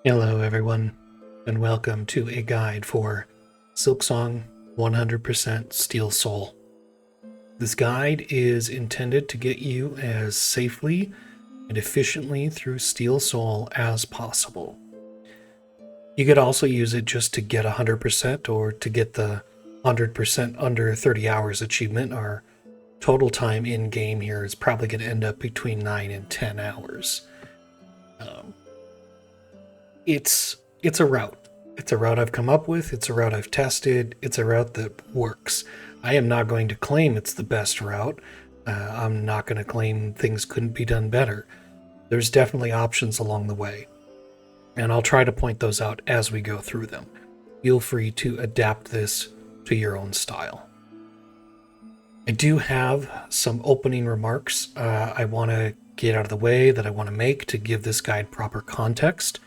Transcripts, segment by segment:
Hello everyone, and welcome to a guide for Silksong 100% Steel Soul. This guide is intended to get you as safely and efficiently through Steel Soul as possible. You could also use it just to get 100% or to get the 100% under 30 hours achievement. Our total time in game here is probably going to end up between 9 and 10 hours. It's a route. It's a route I've come up with. It's a route I've tested. It's a route that works. I am not going to claim it's the best route. I'm not going to claim things couldn't be done better. There's definitely options along the way, and I'll try to point those out as we go through them. Feel free to adapt this to your own style. I do have some opening remarks I want to get out of the way that I want to make to give this guide proper context.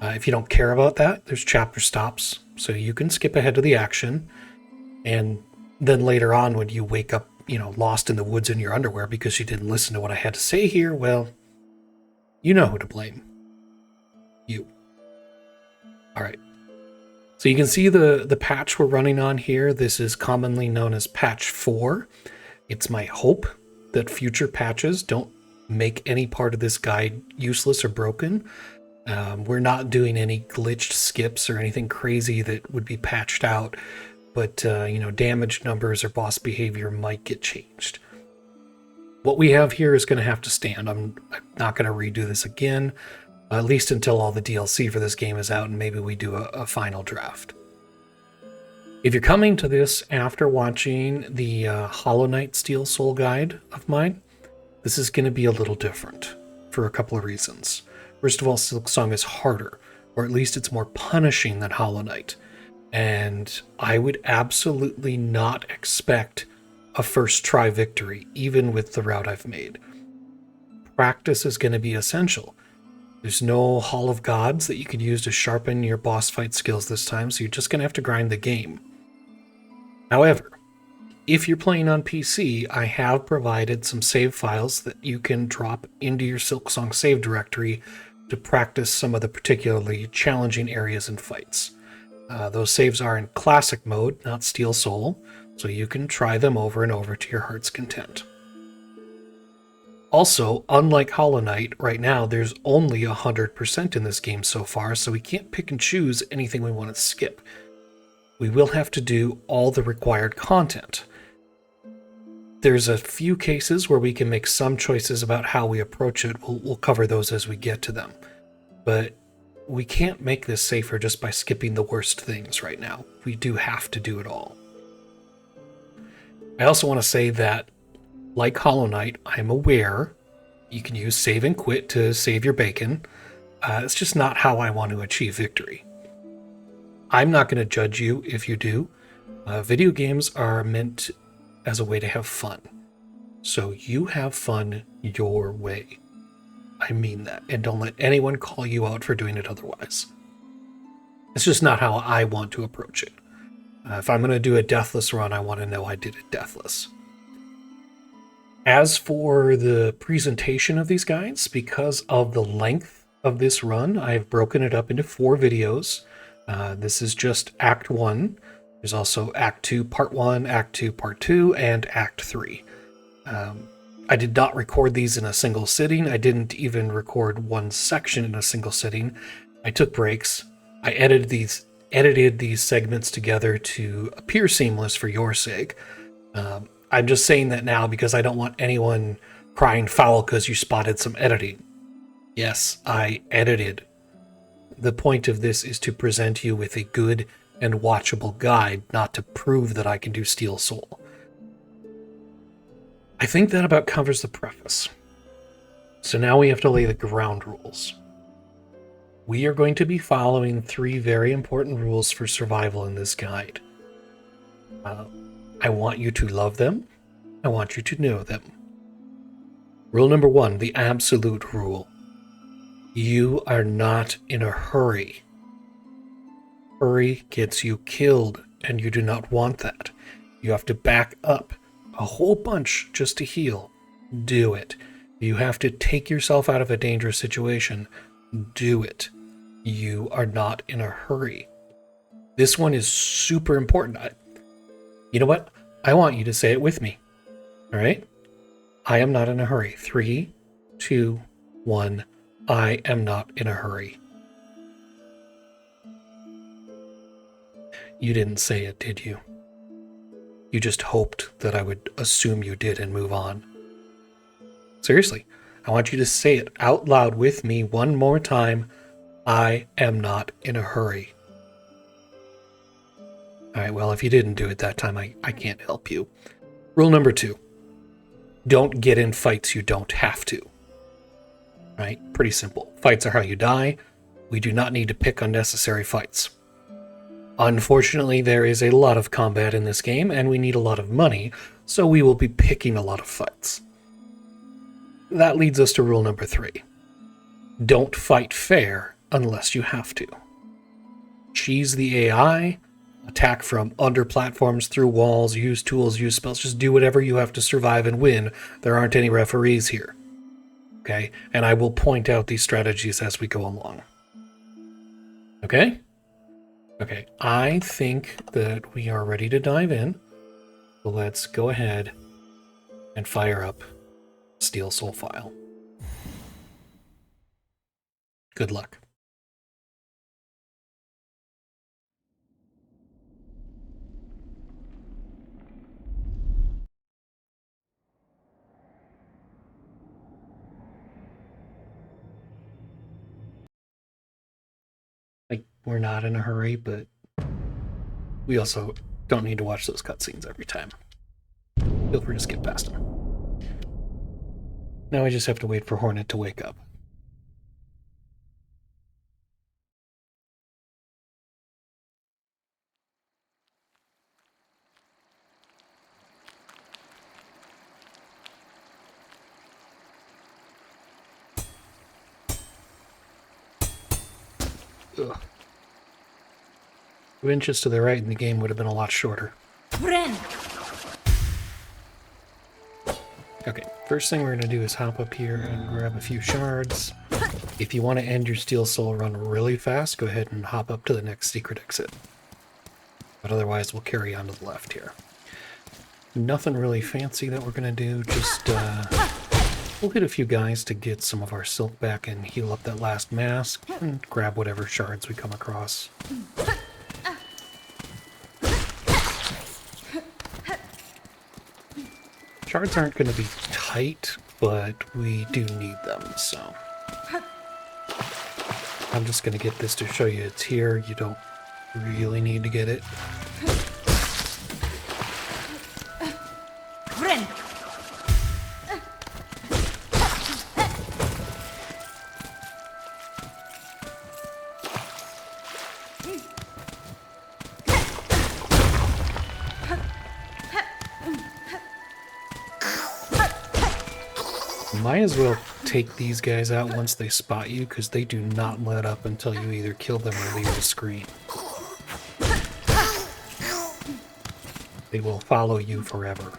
If you don't care about that, there's chapter stops, so you can skip ahead to the action, and then later on when you wake up, lost in the woods in your underwear because you didn't listen to what I had to say here, well, you know who to blame. You. All right. So you can see the patch we're running on here. This is commonly known as patch 4. It's my hope that future patches don't make any part of this guide useless or broken. We're not doing any glitched skips or anything crazy that would be patched out, but damage numbers or boss behavior might get changed. What we have here is going to have to stand. I'm not going to redo this again, at least until all the DLC for this game is out and maybe we do a final draft. If you're coming to this after watching the Hollow Knight Steel Soul guide of mine, this is going to be a little different for a couple of reasons. First of all, Silksong is harder, or at least it's more punishing than Hollow Knight. And I would absolutely not expect a first try victory, even with the route I've made. Practice is going to be essential. There's no Hall of Gods that you can use to sharpen your boss fight skills this time, so you're just going to have to grind the game. However, if you're playing on PC, I have provided some save files that you can drop into your Silksong save directory to practice some of the particularly challenging areas and fights. Those saves are in classic mode, not Steel Soul, so you can try them over and over to your heart's content. Also, unlike Hollow Knight, right now there's only 100% in this game so far, so we can't pick and choose anything we want to skip. We will have to do all the required content. There's a few cases where we can make some choices about how we approach it. We'll cover those as we get to them. But we can't make this safer just by skipping the worst things right now. We do have to do it all. I also want to say that, like Hollow Knight, I'm aware you can use save and quit to save your bacon. It's just not how I want to achieve victory. I'm not going to judge you if you do. Video games are meant as a way to have fun. So you have fun your way. I mean that. And don't let anyone call you out for doing it otherwise. It's just not how I want to approach it. If I'm going to do a deathless run, I want to know I did it deathless. As for the presentation of these guides, because of the length of this run, I've broken it up into 4 videos. This is just Act 1. There's also Act 2 Part 1, Act 2 Part 2, and Act 3. I did not record these in a single sitting. I didn't even record one section in a single sitting. I took breaks. I edited these segments together to appear seamless for your sake. I'm just saying that now because I don't want anyone crying foul because you spotted some editing. Yes, I edited. The point of this is to present you with a good and watchable guide, not to prove that I can do Steel Soul. I think that about covers the preface. So now we have to lay the ground rules. We are going to be following 3 very important rules for survival in this guide. I want you to love them. I want you to know them. Rule number 1, the absolute rule. You are not in a hurry. Hurry gets you killed, and you do not want that. You have to back up a whole bunch just to heal. Do it. You have to take yourself out of a dangerous situation. Do it. You are not in a hurry. This one is super important. You know what? I want you to say it with me. All right? I am not in a hurry. 3, 2, 1. I am not in a hurry. You didn't say it, did you? You just hoped that I would assume you did and move on. Seriously, I want you to say it out loud with me one more time. I am not in a hurry. All right, well, if you didn't do it that time, I can't help you. Rule number 2. Don't get in fights you don't have to. Right? Pretty simple. Fights are how you die. We do not need to pick unnecessary fights. Unfortunately, there is a lot of combat in this game, and we need a lot of money, so we will be picking a lot of fights. That leads us to rule number 3. Don't fight fair unless you have to. Cheese the AI, attack from under platforms, through walls, use tools, use spells, just do whatever you have to survive and win. There aren't any referees here. Okay? And I will point out these strategies as we go along. Okay? Okay, I think that we are ready to dive in. So let's go ahead and fire up Steel Soul File. Good luck. Like, we're not in a hurry, but we also don't need to watch those cutscenes every time. Feel free to skip past them. Now we just have to wait for Hornet to wake up. Ugh. 2 inches to the right and the game would have been a lot shorter. Okay, first thing we're going to do is hop up here and grab a few shards. If you want to end your Steel Soul run really fast, go ahead and hop up to the next secret exit. But otherwise, we'll carry on to the left here. Nothing really fancy that we're going to do, just we'll hit a few guys to get some of our silk back and heal up that last mask, and grab whatever shards we come across. Shards aren't going to be tight, but we do need them, so... I'm just going to get this to show you it's here. You don't really need to get it. Might as well take these guys out once they spot you, because they do not let up until you either kill them or leave the screen. They will follow you forever.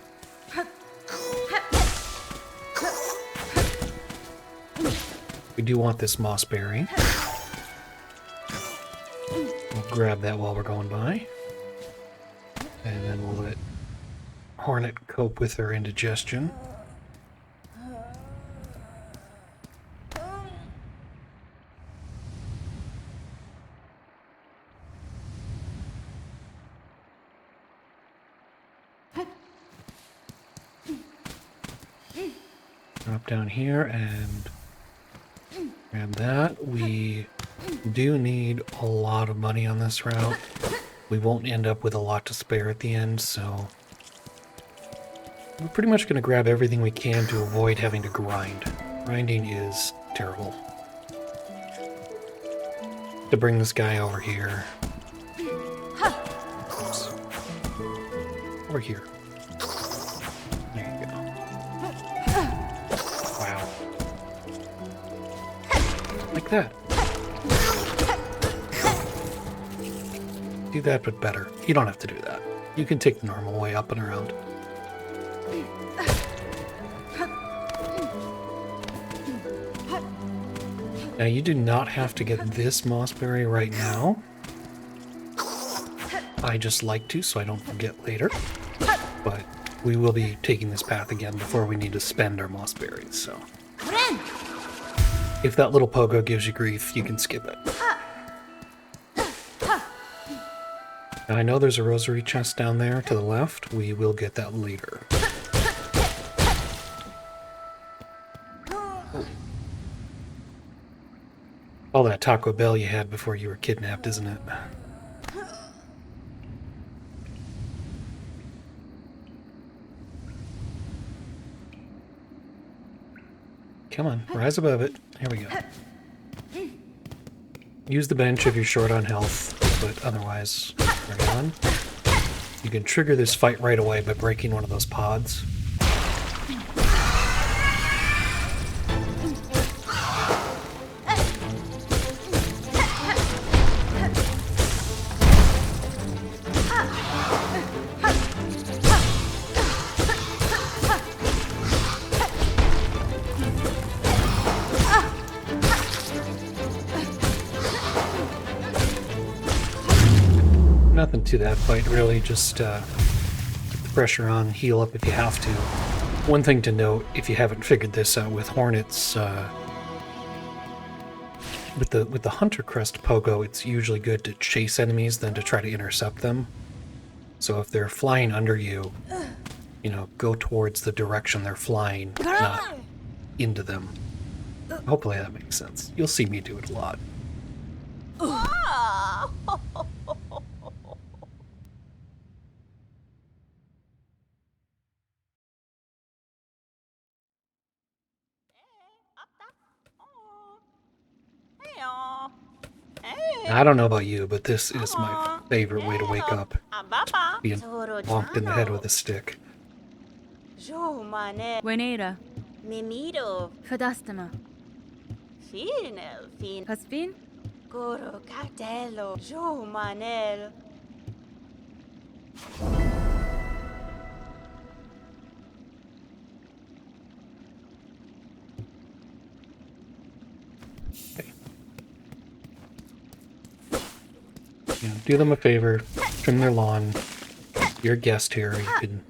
We do want this moss berry. We'll grab that while we're going by. And then we'll let Hornet cope with her indigestion. Drop down here and grab that. We do need a lot of money on this route. We won't end up with a lot to spare at the end, so we're pretty much going to grab everything we can to avoid having to grind. Grinding is terrible. To bring this guy over here. Oops. Over here. There you go. Wow. Like that. Do that, but better. You don't have to do that. You can take the normal way up and around. Now, you do not have to get this mossberry right now. I just like to, so I don't forget later. But we will be taking this path again before we need to spend our mossberries, so... If that little pogo gives you grief, you can skip it. Now, I know there's a rosary chest down there to the left. We will get that later. All that Taco Bell you had before you were kidnapped, isn't it? Come on, rise above it. Here we go. Use the bench if you're short on health, but otherwise, bring on. You can trigger this fight right away by breaking one of those pods. Nothing to that fight, really. Just put the pressure on, heal up if you have to. One thing to note, if you haven't figured this out with Hornets, with the Hunter Crest Pogo, it's usually good to chase enemies than to try to intercept them. So if they're flying under you, you know, go towards the direction they're flying, not into them. Hopefully that makes sense. You'll see me do it a lot. I don't know about you, but this is my favorite way to wake up. Being bonked in the head with a stick. Buenera. Mimiro. Fadastama. Finel. Fin. Haspin? Goro Cartello. Jo Manel. You know, do them a favor, trim their lawn. You're a guest here, you can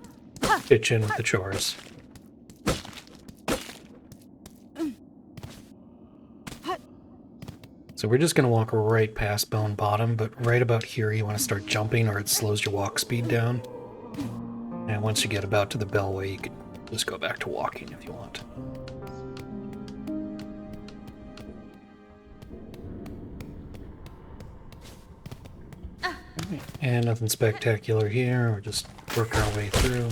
pitch in with the chores. So we're just going to walk right past Bone Bottom, but right about here you want to start jumping or it slows your walk speed down. And once you get about to the Bellway, you can just go back to walking if you want. And nothing spectacular here, we're just working our way through.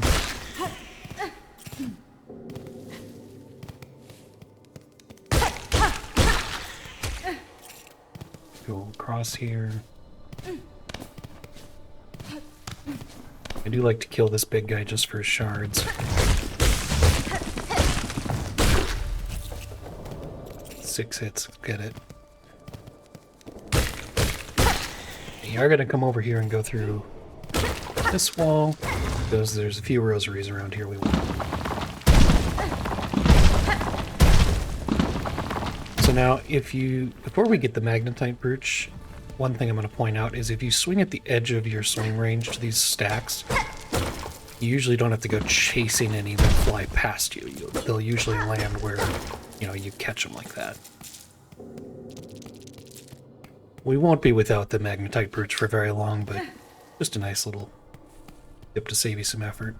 Go across here. I do like to kill this big guy just for his shards. 6 hits, get it. You are going to come over here and go through this wall, because there's a few rosaries around here we want. So now, before we get the magnetite brooch, one thing I'm going to point out is if you swing at the edge of your swing range to these stacks, you usually don't have to go chasing any that fly past you. They'll usually land where, you know, you catch them like that. We won't be without the magnetite brooch for very long, but just a nice little tip to save you some effort.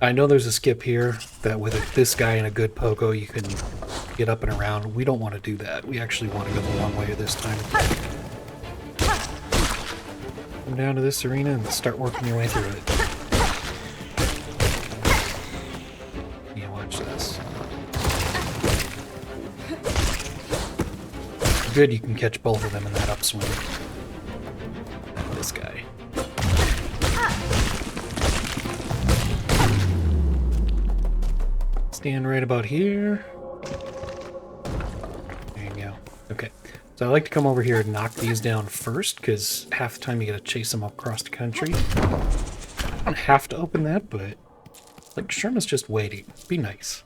I know there's a skip here that with this guy and a good pogo you can get up and around. We don't want to do that. We actually want to go the long way this time. Come down to this arena and start working your way through it. Yeah, watch this. Good, you can catch both of them in that upswing. And this guy. Stand right about here. There you go. Okay. So I like to come over here and knock these down first, because half the time you gotta chase them across the country. I don't have to open that, but like Sherman's just waiting. Be nice.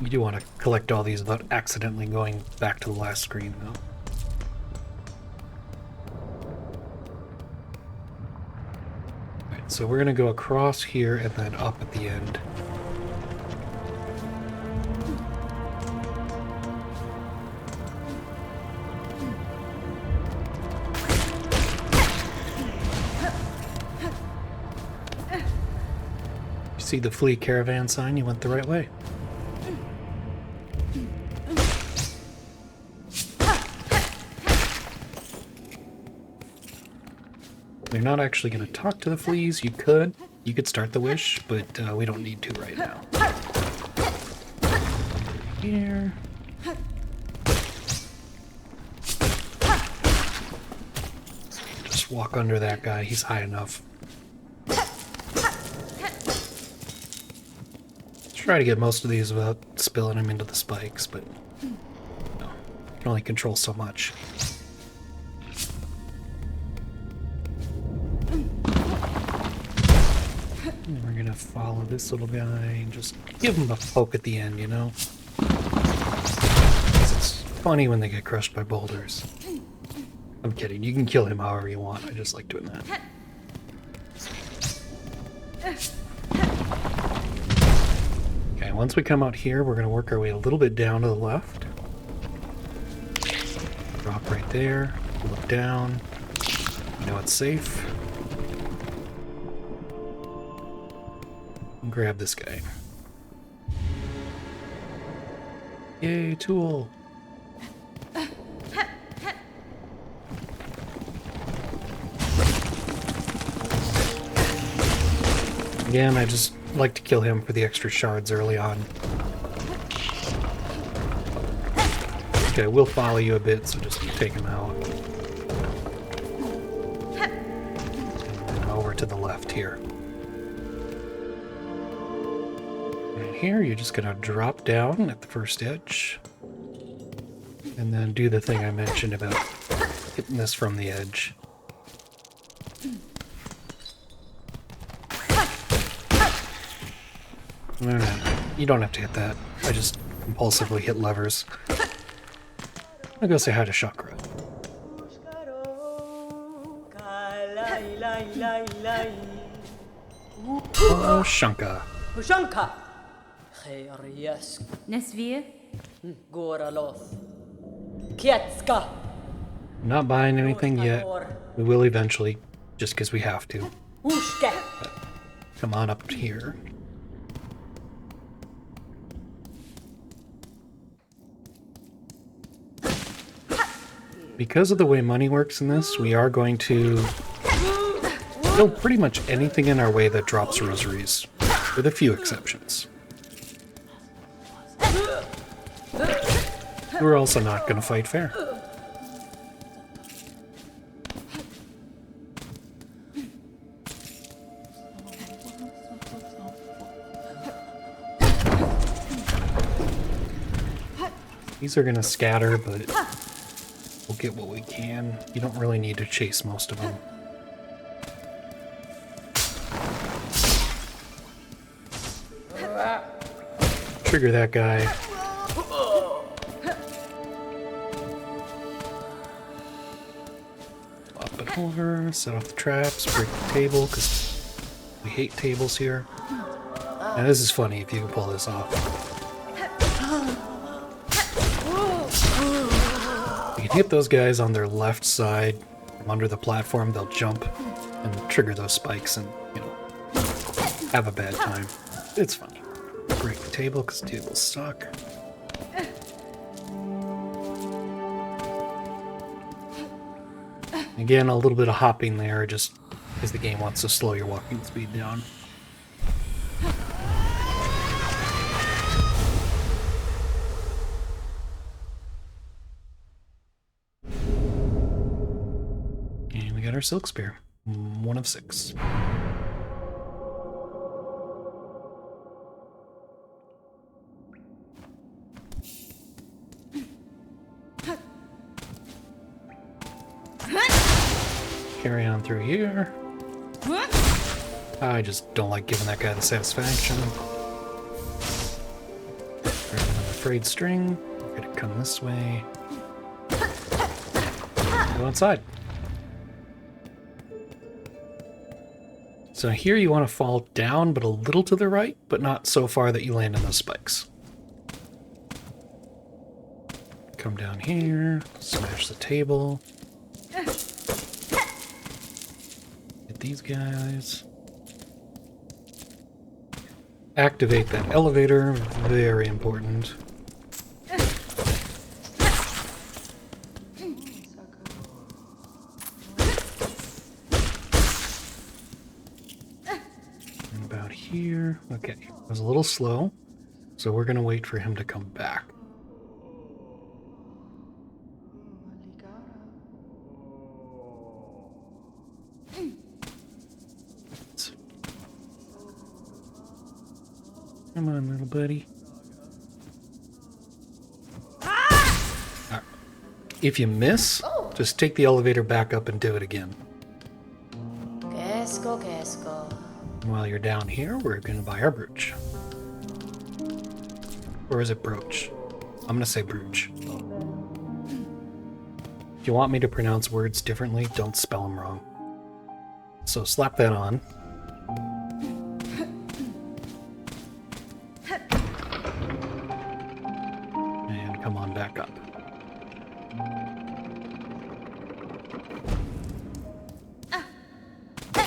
You do want to collect all these without accidentally going back to the last screen, though. Alright, so we're going to go across here and then up at the end. See the Fleet Caravan sign? You went the right way. You're not actually going to talk to the fleas. You could. You could start the wish, but we don't need to right now. Here. Just walk under that guy. He's high enough. Try to get most of these without spilling them into the spikes, but no, you can only control so much. And we're gonna follow this little guy and just give him a poke at the end, you know? 'Cause it's funny when they get crushed by boulders. I'm kidding, you can kill him however you want, I just like doing that. Once we come out here, we're going to work our way a little bit down to the left. Drop right there. Look down. You know it's safe. And grab this guy. Yay, tool! Again, I just like to kill him for the extra shards early on. Okay, we'll follow you a bit, so just take him out. And over to the left here. And here, you're just gonna drop down at the first edge. And then do the thing I mentioned about hitting this from the edge. No, you don't have to hit that. I just impulsively hit levers. I'll go say hi to Chakra. Oh, Shanka. Shanka. Khayriyask. Nesvir? Goraloth. Kietska. Not buying anything yet. We will eventually, just because we have to. Ushke. But come on up here. Because of the way money works in this, we are going to kill pretty much anything in our way that drops rosaries, with a few exceptions. We're also not going to fight fair. These are going to scatter, but we'll get what we can. You don't really need to chase most of them. Trigger that guy. Up and over, set off the traps, break the table, because we hate tables here. And this is funny if you can pull this off. You can hit those guys on their left side from under the platform, they'll jump and trigger those spikes and, you know, have a bad time. It's funny. Break the table because the tables suck. Again, a little bit of hopping there just because the game wants to slow your walking speed down. Our silk spear. 1 of 6. Carry on through here. I just don't like giving that guy the satisfaction. frayed string. We're gonna come this way. Go inside. So here you want to fall down, but a little to the right, but not so far that you land on those spikes. Come down here, smash the table. Get these guys. Activate that elevator, very important. Here. Okay, it was a little slow, so we're going to wait for him to come back. Come on, little buddy. Right. If you miss, just take the elevator back up and do it again. While you're down here, we're going to buy our brooch. Or is it brooch? I'm going to say brooch. If you want me to pronounce words differently, don't spell them wrong. So slap that on. And come on back up.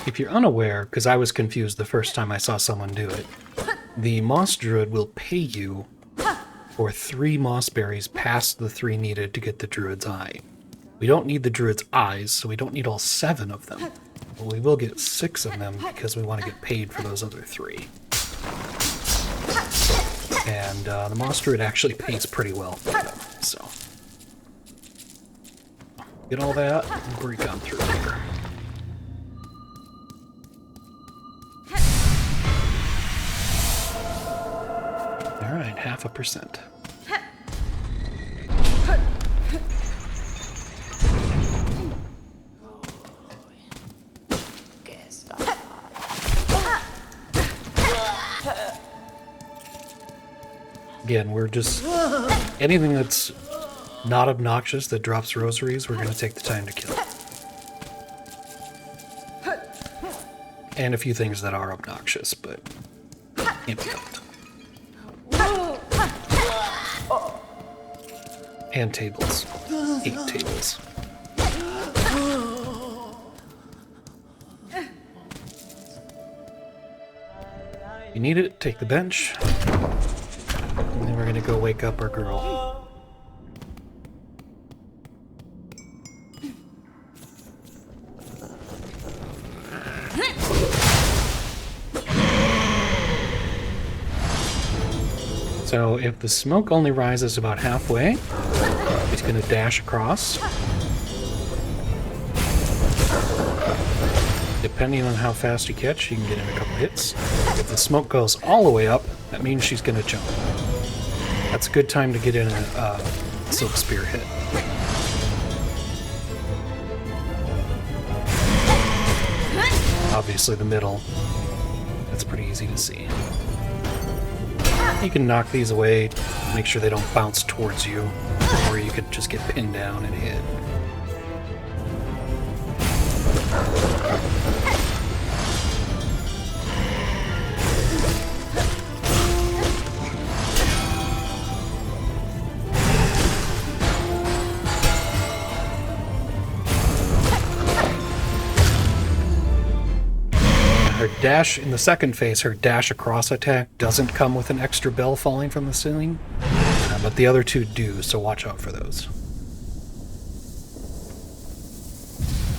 If you're unaware, because I was confused the first time I saw someone do it, the moss druid will pay you for 3 moss berries past the 3 needed to get the druid's eye. We don't need the druid's eyes, so we don't need all 7 of them. But we will get 6 of them because we want to get paid for those other 3. And the moss druid actually pays pretty well for them, so. Get all that and break on through here. Alright, 0.5%. Again, we're just... anything that's not obnoxious that drops rosaries, we're going to take the time to kill. And a few things that are obnoxious, but can't be helped. And tables. 8 tables. You need it, take the bench. And then we're gonna go wake up our girl. So if the smoke only rises about halfway, he's going to dash across. Depending on how fast you catch, you can get in a couple hits. If the smoke goes all the way up, that means she's going to jump. That's a good time to get in a silk spear hit. Obviously the middle, that's pretty easy to see. You can knock these away, make sure they don't bounce towards you, or you could just get pinned down and hit. Her dash, in the second phase, her dash across attack doesn't come with an extra bell falling from the ceiling, but the other 2 do, so watch out for those.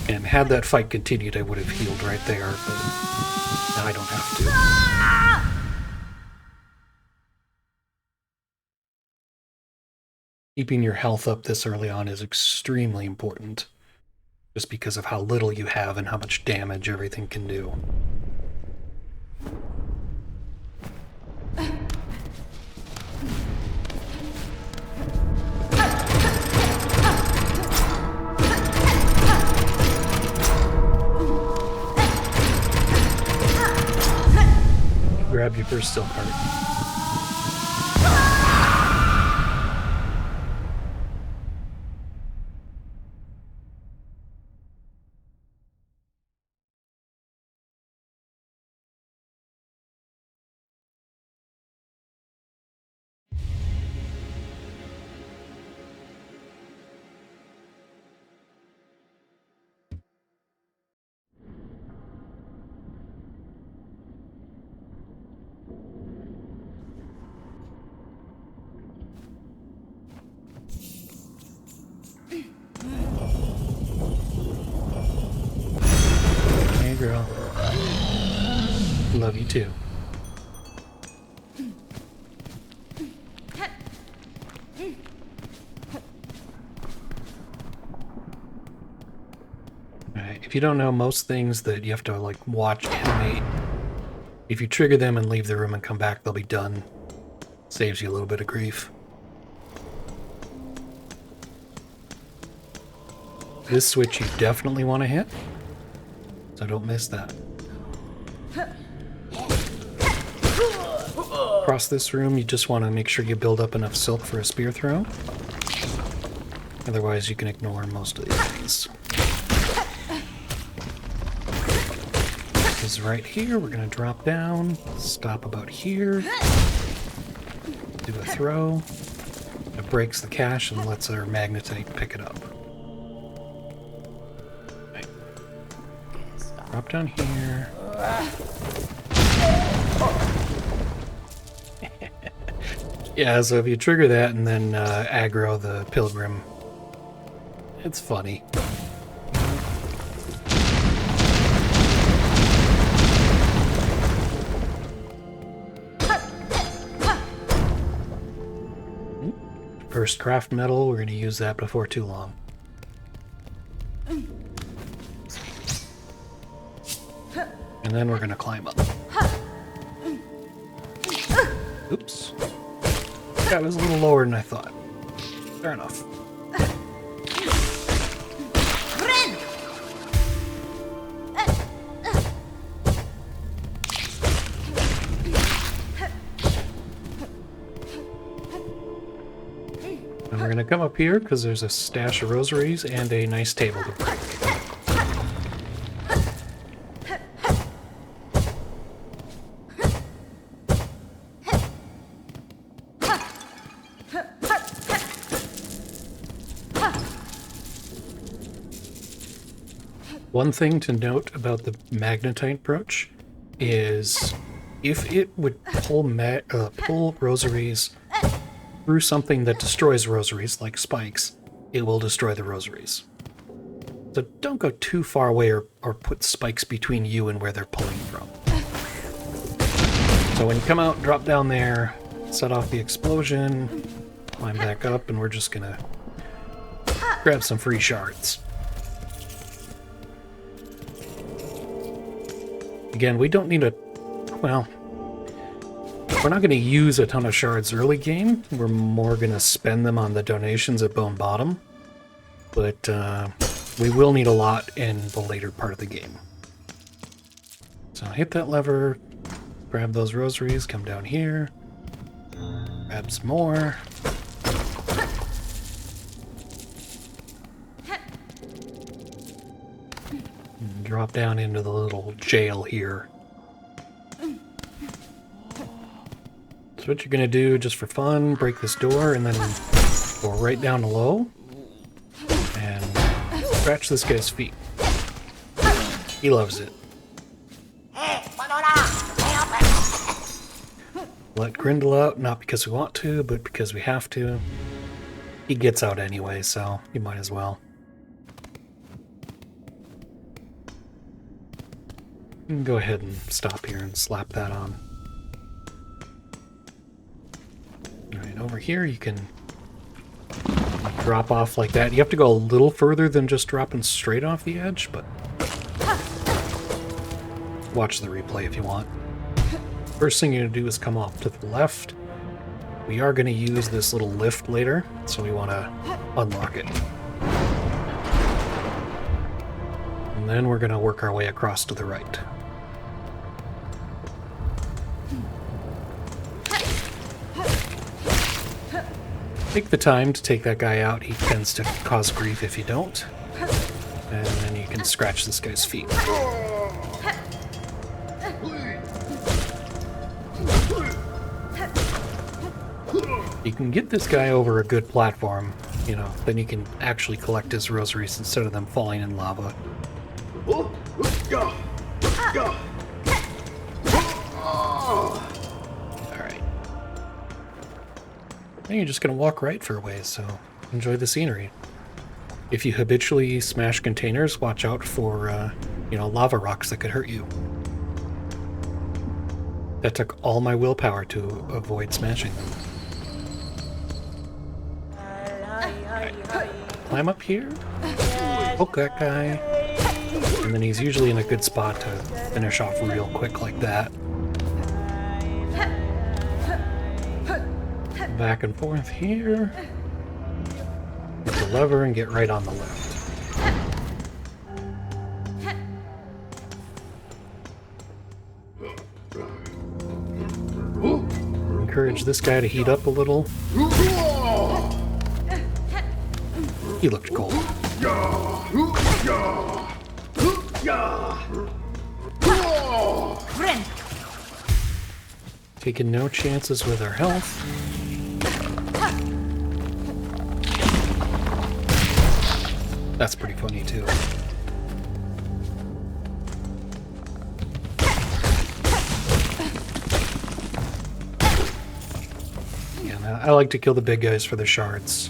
And had that fight continued, I would have healed right there, but now I don't have to. Keeping your health up this early on is extremely important, just because of how little you have and how much damage everything can do. Grab your first silk heart. love you too. Alright, if you don't know, most things that you have to like watch animate, if you trigger them and leave the room and come back, they'll be done. Saves you a little bit of grief. This switch you definitely want to hit, so don't miss that. Across this room, you just want to make sure you build up enough silk for a spear throw. Otherwise, you can ignore most of the enemies. This is right here. We're going to drop down, stop about here, do a throw. It breaks the cache and lets our magnetite pick it up. Okay. Drop down here. Yeah, so if you trigger that and then aggro the pilgrim, it's funny. First craft metal, we're going to use that before too long. And then we're going to climb up. Oops. That was a little lower than I thought. Fair enough. And we're going to come up here because there's a stash of rosaries and a nice table to break. One thing to note about the magnetite brooch is if it would pull rosaries through something that destroys rosaries, like spikes, it will destroy the rosaries. So don't go too far away or put spikes between you and where they're pulling from. So when you come out, drop down there, set off the explosion, climb back up, and we're just gonna grab some free shards. Again, we don't need well, we're not going to use a ton of shards early game. We're more going to spend them on the donations at Bone Bottom. But we will need a lot in the later part of the game. So hit that lever, grab those rosaries, come down here, grab some more. Drop down into the little jail here. So what you're going to do, just for fun, break this door and then go right down low and scratch this guy's feet. He loves it. Let Grindle out, not because we want to, but because we have to. He gets out anyway, so you might as well. You can go ahead and stop here and slap that on. Alright, over here you can drop off like that. You have to go a little further than just dropping straight off the edge, but watch the replay if you want. First thing you're going to do is come off to the left. We are going to use this little lift later, so we want to unlock it. And then we're going to work our way across to the right. Take the time to take that guy out. He tends to cause grief if you don't. And then you can scratch this guy's feet. You can get this guy over a good platform, you know, then you can actually collect his rosaries instead of them falling in lava. Alright. Then you're just going to walk right for a ways, so enjoy the scenery. If you habitually smash containers, watch out for, you know, lava rocks that could hurt you. That took all my willpower to avoid smashing them. Climb up here, poke that guy, and then he's usually in a good spot to finish off real quick like that. Back and forth here. Hit the lever and get right on the left. Encourage this guy to heat up a little. He looked cold. Taking no chances with our health. That's pretty funny too. Yeah, I like to kill the big guys for the shards.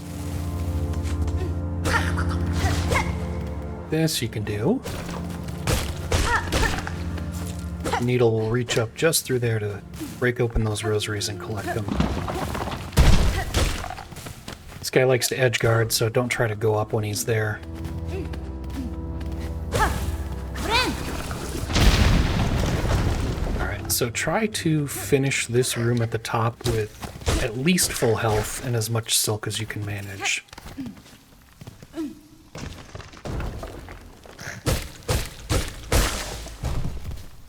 This you can do. Needle will reach up just through there to break open those rosaries and collect them. This guy likes to edge guard, so don't try to go up when he's there. Alright, so try to finish this room at the top with at least full health and as much silk as you can manage.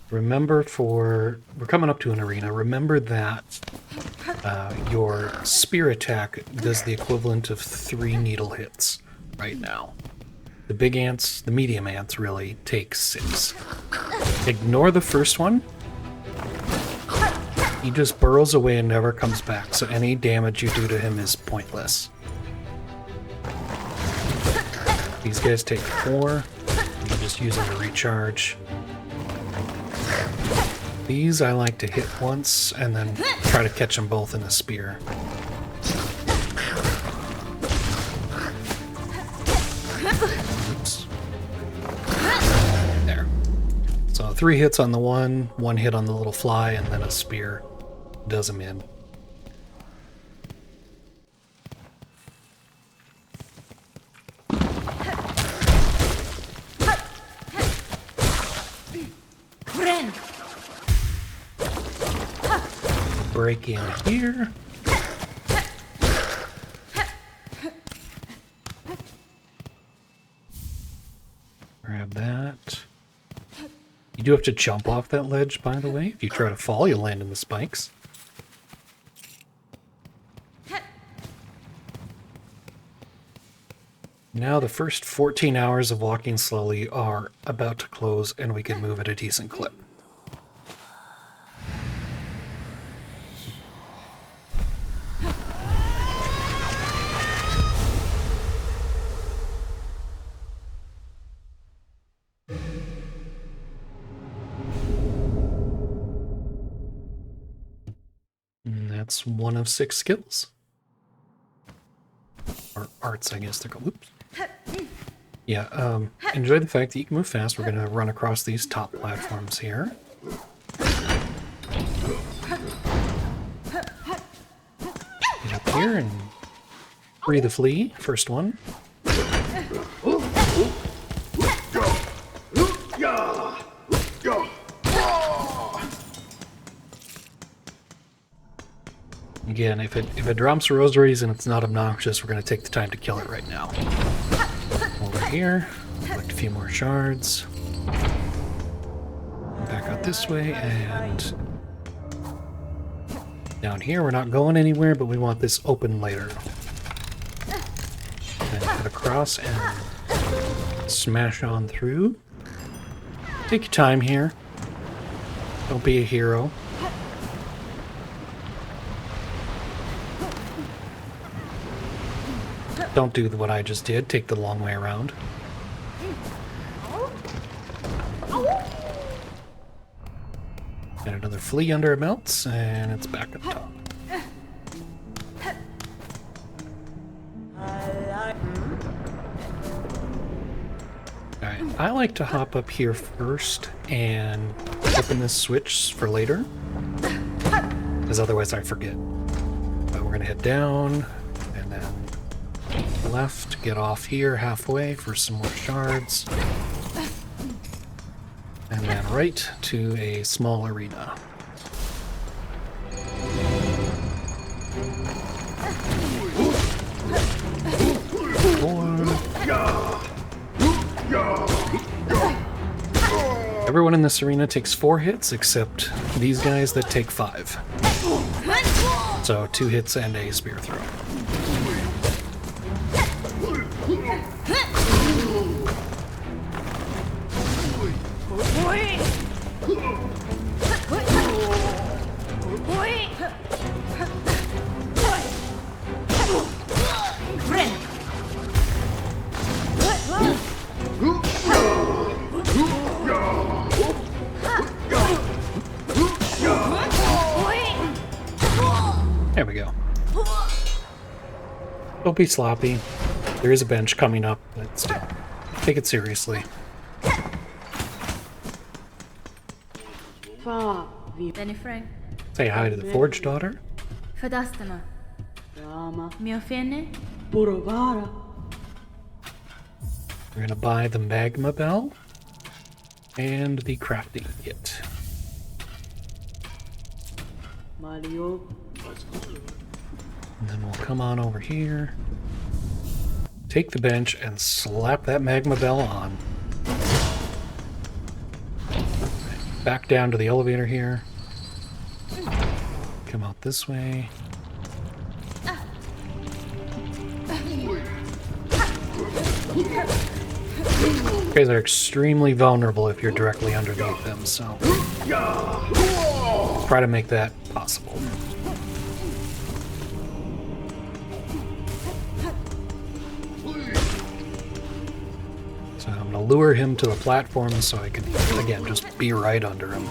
Remember we're coming up to an arena, remember that your spear attack does the equivalent of 3 needle hits right now. The big ants, the medium ants really, take 6. Ignore the first one. He just burrows away and never comes back, so any damage you do to him is pointless. These guys take 4. You just use them to recharge. These I like to hit once and then try to catch them both in a spear. Oops. There. So 3 hits on the one hit on the little fly, and then a spear does him in. Break in here. Grab that. You do have to jump off that ledge, by the way. If you try to fall, you'll land in the spikes. Now the first 14 hours of walking slowly are about to close, and we can move at a decent clip. That's 1 of 6 skills. Or arts, I guess they're called. Oops. Yeah, enjoy the fact that you can move fast. We're going to run across these top platforms here. Get up here and free the flea. First one. Again, if it drops rosaries and it's not obnoxious, we're going to take the time to kill it right now. Over here, collect a few more shards. Back out this way, and down here we're not going anywhere, but we want this open later. Then cut across and smash on through. Take your time here. Don't be a hero. Don't do what I just did. Take the long way around. Got another flea under our belts, and it's back up top. Alright, I like to hop up here first and open this switch for later. because otherwise I forget. But we're gonna head down, and then left, get off here halfway for some more shards. And then right to a small arena. Everyone in this arena takes 4 hits except these guys that take 5. So 2 hits and a spear throw. There we go. Don't be sloppy. There is a bench coming up, but still, take it seriously. Danny Frank. Say hi to the Forge Daughter. Fadastana. Miofene. Burovara. We're gonna buy the Magma Bell and the crafting kit. Malio. And then we'll come on over here, take the bench, and slap that Magma Bell on. Back down to the elevator here. Come out this way. You guys are extremely vulnerable if you're directly underneath them, so try to make that possible. So I'm going to lure him to the platform so I can, again, just be right under him.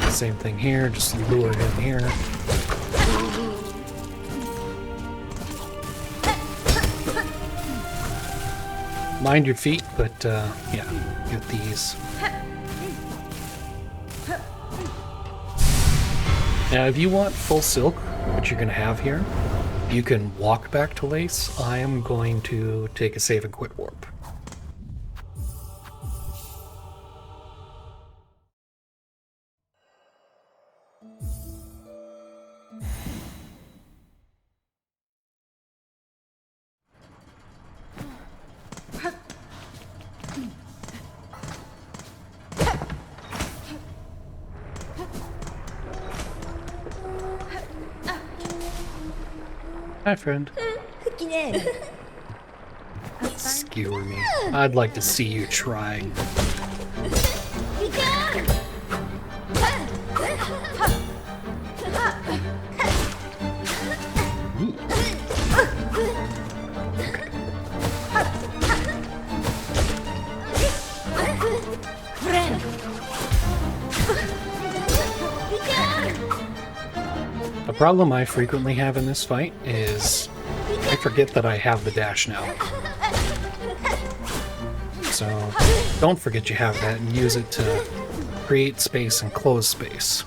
Yeah, same thing here, just lure him here. Mind your feet, but yeah, get these. Now, if you want full silk, which you're going to have here, you can walk back to Lace. I am going to take a save and quit warp. Hi, friend. Skewer me. I'd like to see you try. The problem I frequently have in this fight is I forget that I have the dash now. So don't forget you have that and use it to create space and close space.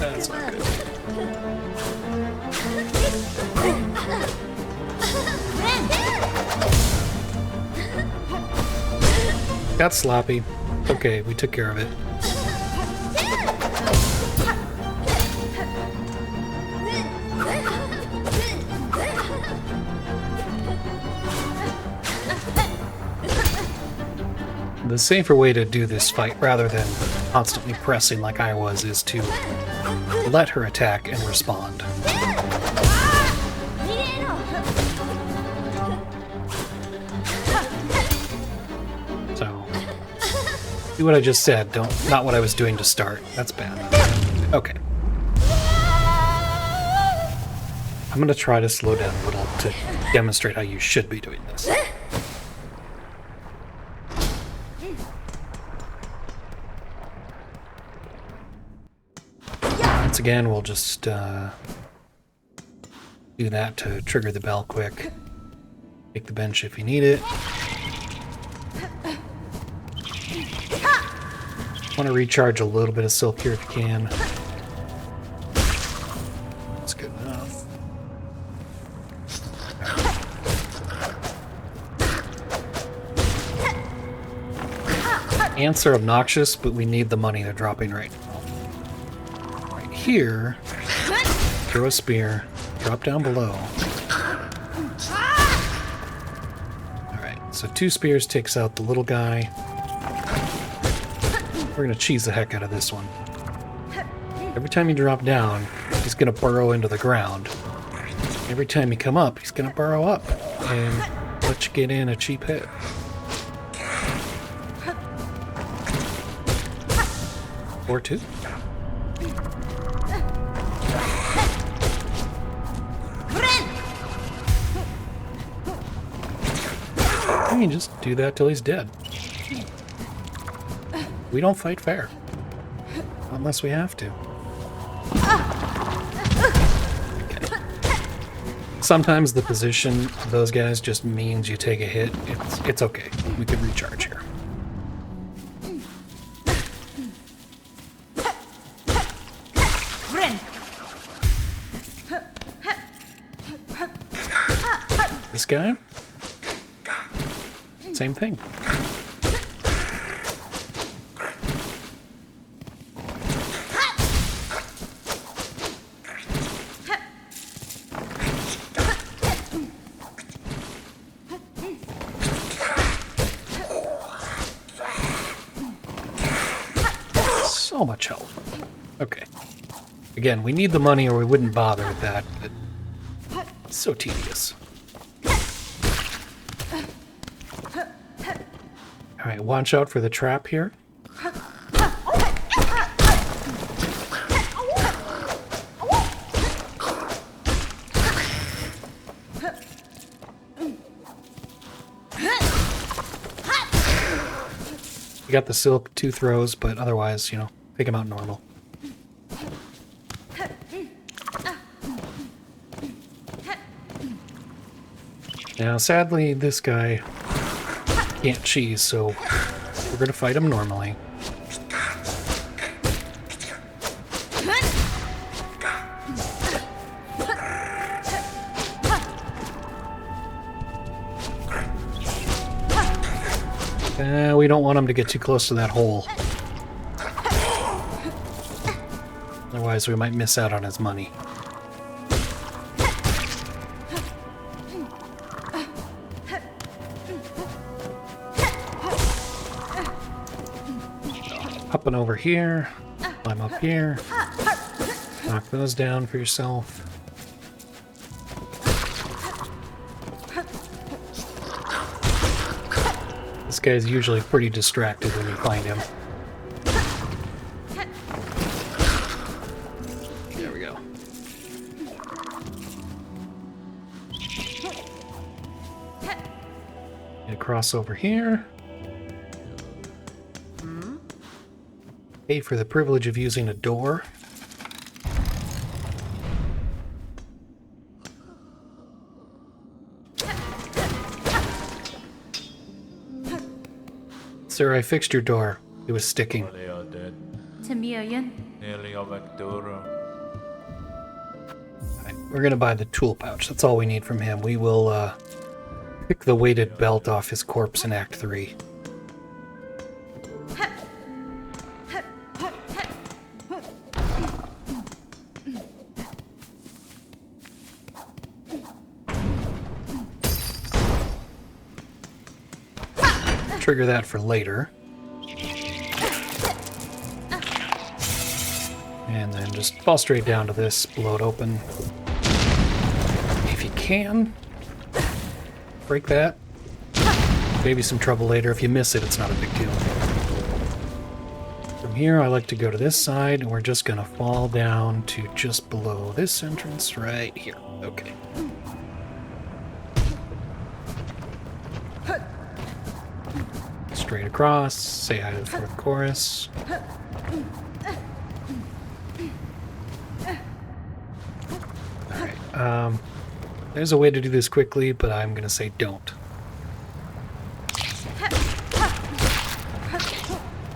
That's not good. Got sloppy. Okay, we took care of it. The safer way to do this fight, rather than constantly pressing like I was, is to let her attack and respond. So, do what I just said, not what I was doing to start. That's bad. Okay. I'm gonna try to slow down a little to demonstrate how you should be doing this. once again, we'll just do that to trigger the bell quick. Take the bench if you need it. Want to recharge a little bit of silk here if you can. That's good enough. Ants are obnoxious, but we need the money they're dropping right now. Right here, throw a spear, drop down below. Alright, so 2 spears takes out the little guy. We're gonna cheese the heck out of this one. Every time you drop down, he's gonna burrow into the ground. Every time you come up, he's gonna burrow up and let you get in a cheap hit. Or 2. You can just do that till he's dead. We don't fight fair. Unless we have to. Okay. Sometimes the position of those guys just means you take a hit. It's okay. We can recharge here. This guy? Same thing. So much health. Okay. Again, we need the money or we wouldn't bother with that, but it's so tedious. Alright, watch out for the trap here. You got the silk 2 throws, but otherwise, you know, take him out normal. Now, sadly, this guy can't cheese, so we're gonna fight him normally. We don't want him to get too close to that hole. Otherwise, we might miss out on his money. Up and over here. Climb up here. Knock those down for yourself. This guy's usually pretty distracted when you find him. There we go. And cross over here. Pay for the privilege of using a door. Sir, I fixed your door. It was sticking. Timbiayan. Right, we're gonna buy the tool pouch. That's all we need from him. We will pick the weighted belt off his corpse in Act 3. Trigger that for later. And then just fall straight down to this, blow it open. If you can, break that. Maybe some trouble later. If you miss it, it's not a big deal. From here, I like to go to this side, and we're just gonna fall down to just below this entrance right here. Okay. Straight across, say hi to the fourth chorus. Alright, there's a way to do this quickly, but I'm gonna say don't.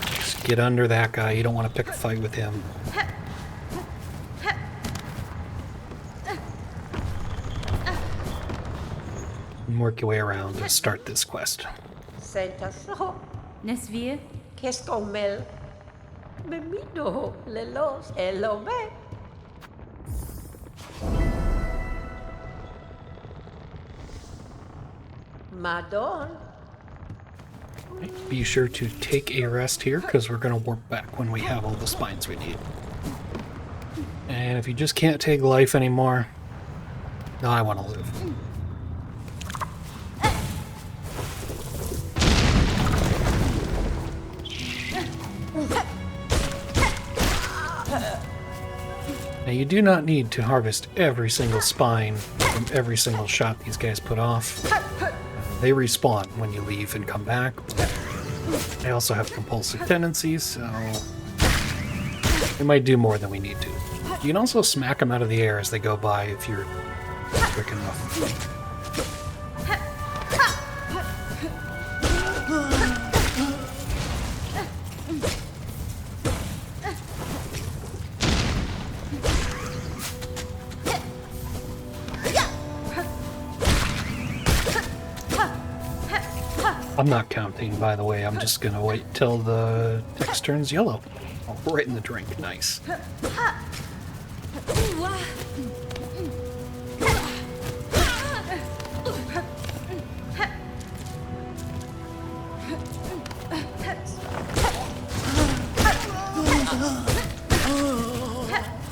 Just get under that guy, you don't want to pick a fight with him. And work your way around to start this quest. Sentaso. Nesvir. Keskomel. Memido. Lelos. Elome. Madon. Be sure to take a rest here, because we're going to warp back when we have all the spines we need. And if you just can't take life anymore, no, I want to live. Now you do not need to harvest every single spine from every single shot these guys put off. They respawn when you leave and come back. They also have compulsive tendencies, so they might do more than we need to. You can also smack them out of the air as they go by if you're quick enough. I'm not counting, by the way. I'm just gonna wait till the text turns yellow. Oh, right in the drink. Nice.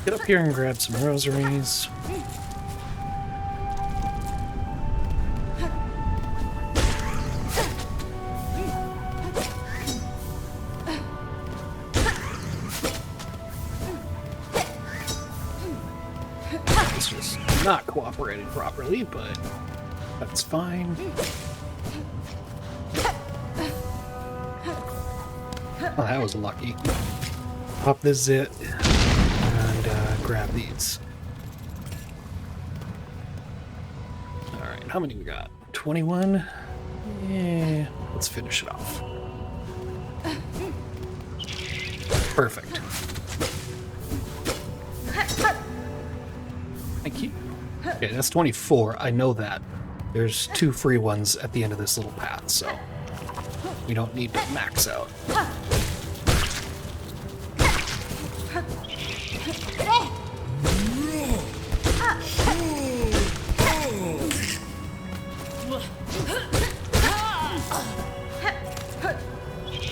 Get up here and grab some rosaries. Not cooperating properly, but that's fine. Oh, that was lucky. Pop this zit and grab these. Alright, how many we got? 21? Yeah, let's finish it off. Perfect. Thank you. Okay, that's 24. I know that. There's 2 free ones at the end of this little path, so we don't need to max out.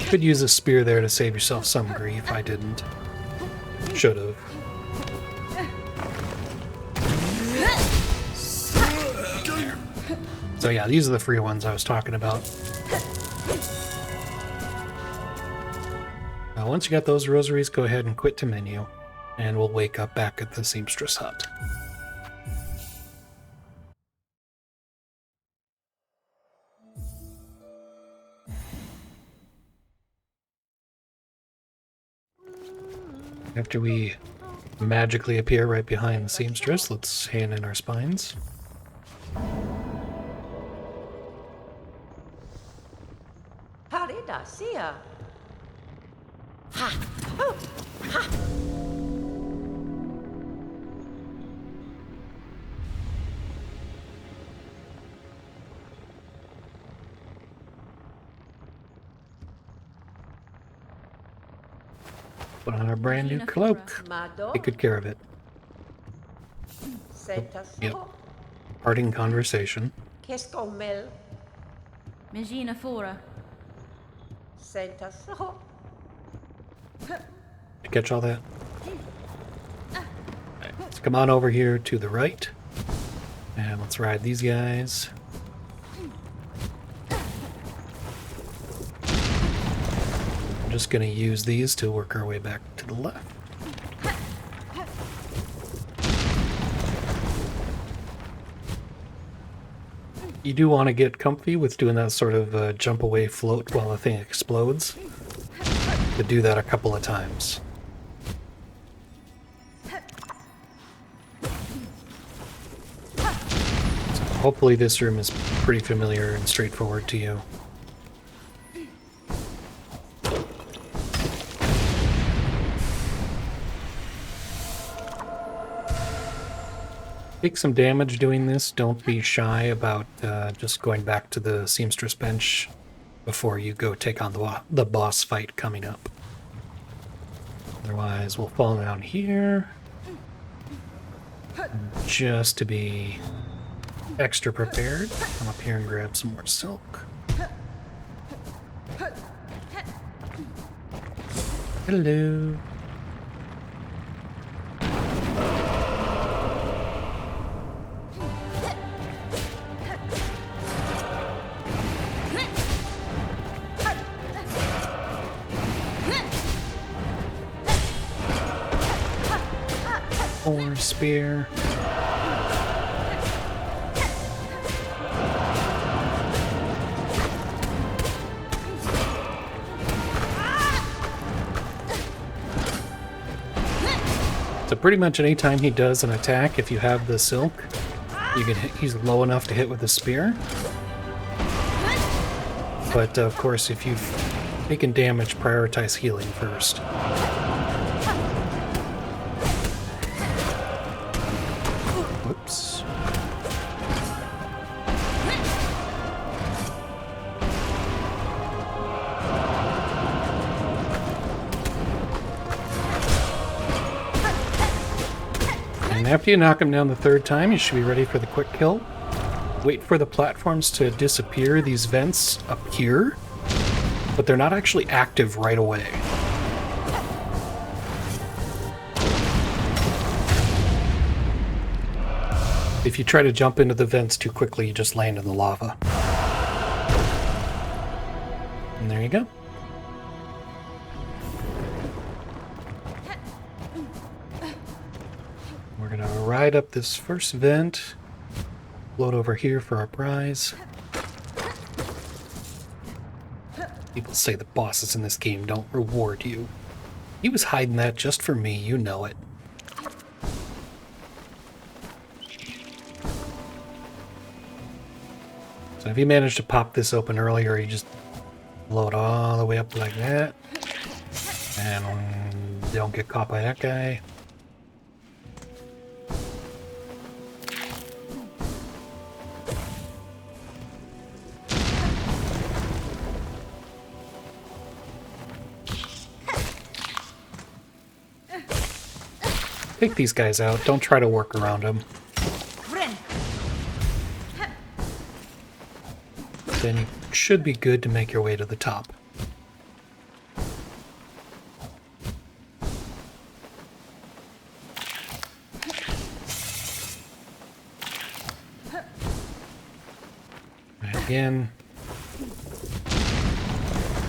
Could use a spear there to save yourself some grief. I didn't. Should've. So yeah, these are the free ones I was talking about. Now, once you got those rosaries, go ahead and quit to menu, and we'll wake up back at the seamstress hut. After we magically appear right behind the seamstress, let's hand in our spines. Paridasia. Ha! Oh! Ha! Put on our brand new cloak. Take good care of it. Yep. Parting conversation. Keskomel. Megina Fora. Sentaso. Catch all that? Alright, let's come on over here to the right. And let's ride these guys. I'm just going to use these to work our way back to the left. You do want to get comfy with doing that sort of jump away float while the thing explodes. To do that a couple of times. hopefully this room is pretty familiar and straightforward to you. Take some damage doing this. Don't be shy about just going back to the seamstress bench before you go take on the boss fight coming up. Otherwise, we'll fall down here. Just to be extra prepared, come up here and grab some more silk. Hello. Or spear. So pretty much any time he does an attack, if you have the silk, you can hit, he's low enough to hit with a spear. But of course, if you've taken damage, prioritize healing first. Whoops. And after you knock him down the third time, you should be ready for the quick kill. Wait for the platforms to disappear. These vents appear, but they're not actually active right away. If you try to jump into the vents too quickly, you just land in the lava. And there you go. We're gonna ride up this first vent, float over here for our prize. People say the bosses in this game don't reward you. He was hiding that just for me, you know it. So if you managed to pop this open earlier, you just load all the way up like that. And don't get caught by that guy. Take these guys out. Don't try to work around them. Then you should be good to make your way to the top. And again,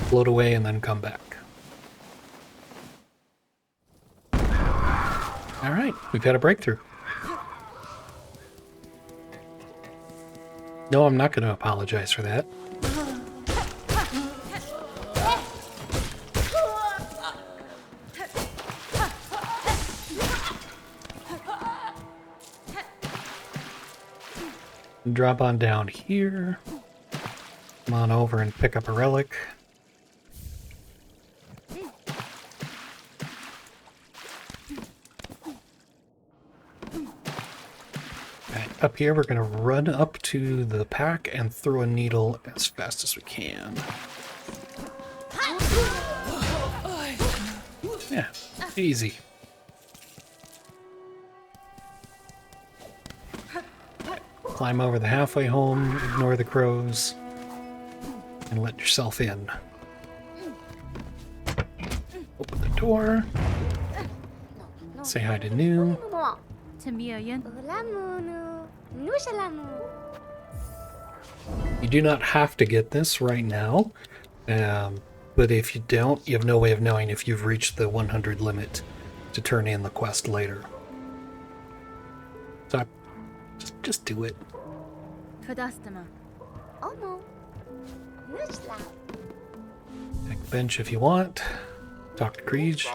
float away and then come back. All right, we've had a breakthrough. No, I'm not going to apologize for that. Drop on down here. Come on over and pick up a relic. Up here, we're going to run up to the pack and throw a needle as fast as we can. Yeah, easy. Climb over the halfway home, ignore the crows, and let yourself in. Open the door. Say hi to New. You do not have to get this right now, but if you don't, you have no way of knowing if you've reached the 100 limit to turn in the quest later. So just do it. Take the bench if you want. Talk to Kriege.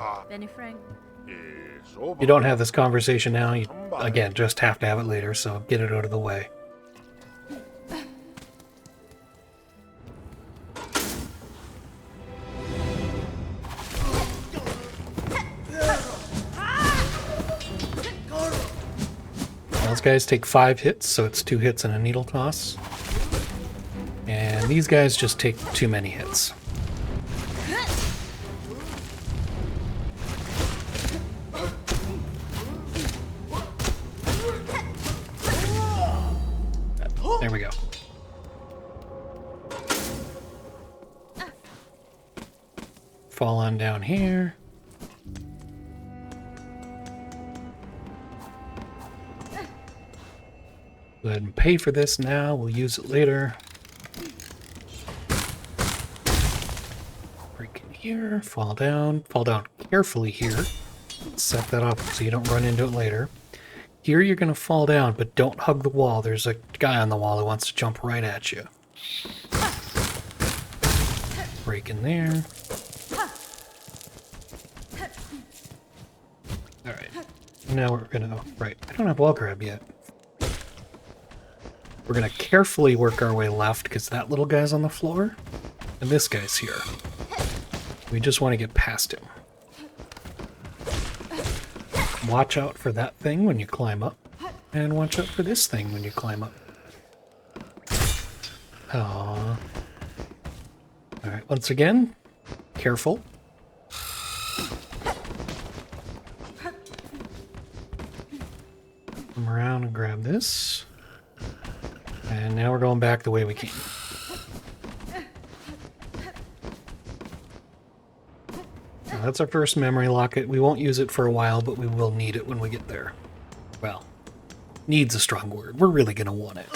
You don't have this conversation now. You, again, just have to have it later, so get it out of the way. Those guys take 5 hits, so it's 2 hits and a needle toss. And these guys just take too many hits. There we go. Fall on down here. Go ahead and pay for this now. We'll use it later. Break in here. Fall down. Fall down carefully here. Set that up so you don't run into it later. Here you're going to fall down, but don't hug the wall. There's a guy on the wall who wants to jump right at you. Break in there. Alright. Now we're going to... Right. I don't have wall grab yet. We're going to carefully work our way left because that little guy's on the floor. And this guy's here. We just want to get past him. Watch out for that thing when you climb up. And watch out for this thing when you climb up. Aww. Alright, once again, careful. Come around and grab this. And now we're going back the way we came. Now that's our first memory locket. We won't use it for a while, but we will need it when we get there. Well, needs a strong word. We're really going to want it.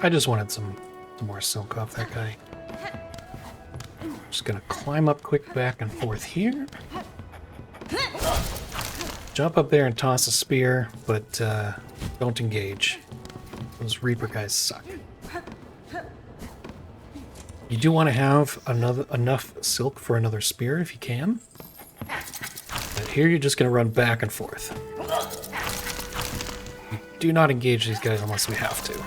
I just wanted some more silk off that guy. Just gonna climb up quick back and forth here. Jump up there and toss a spear, but don't engage. Those Reaper guys suck. You do want to have enough silk for another spear if you can. But here you're just gonna run back and forth. You do not engage these guys unless we have to.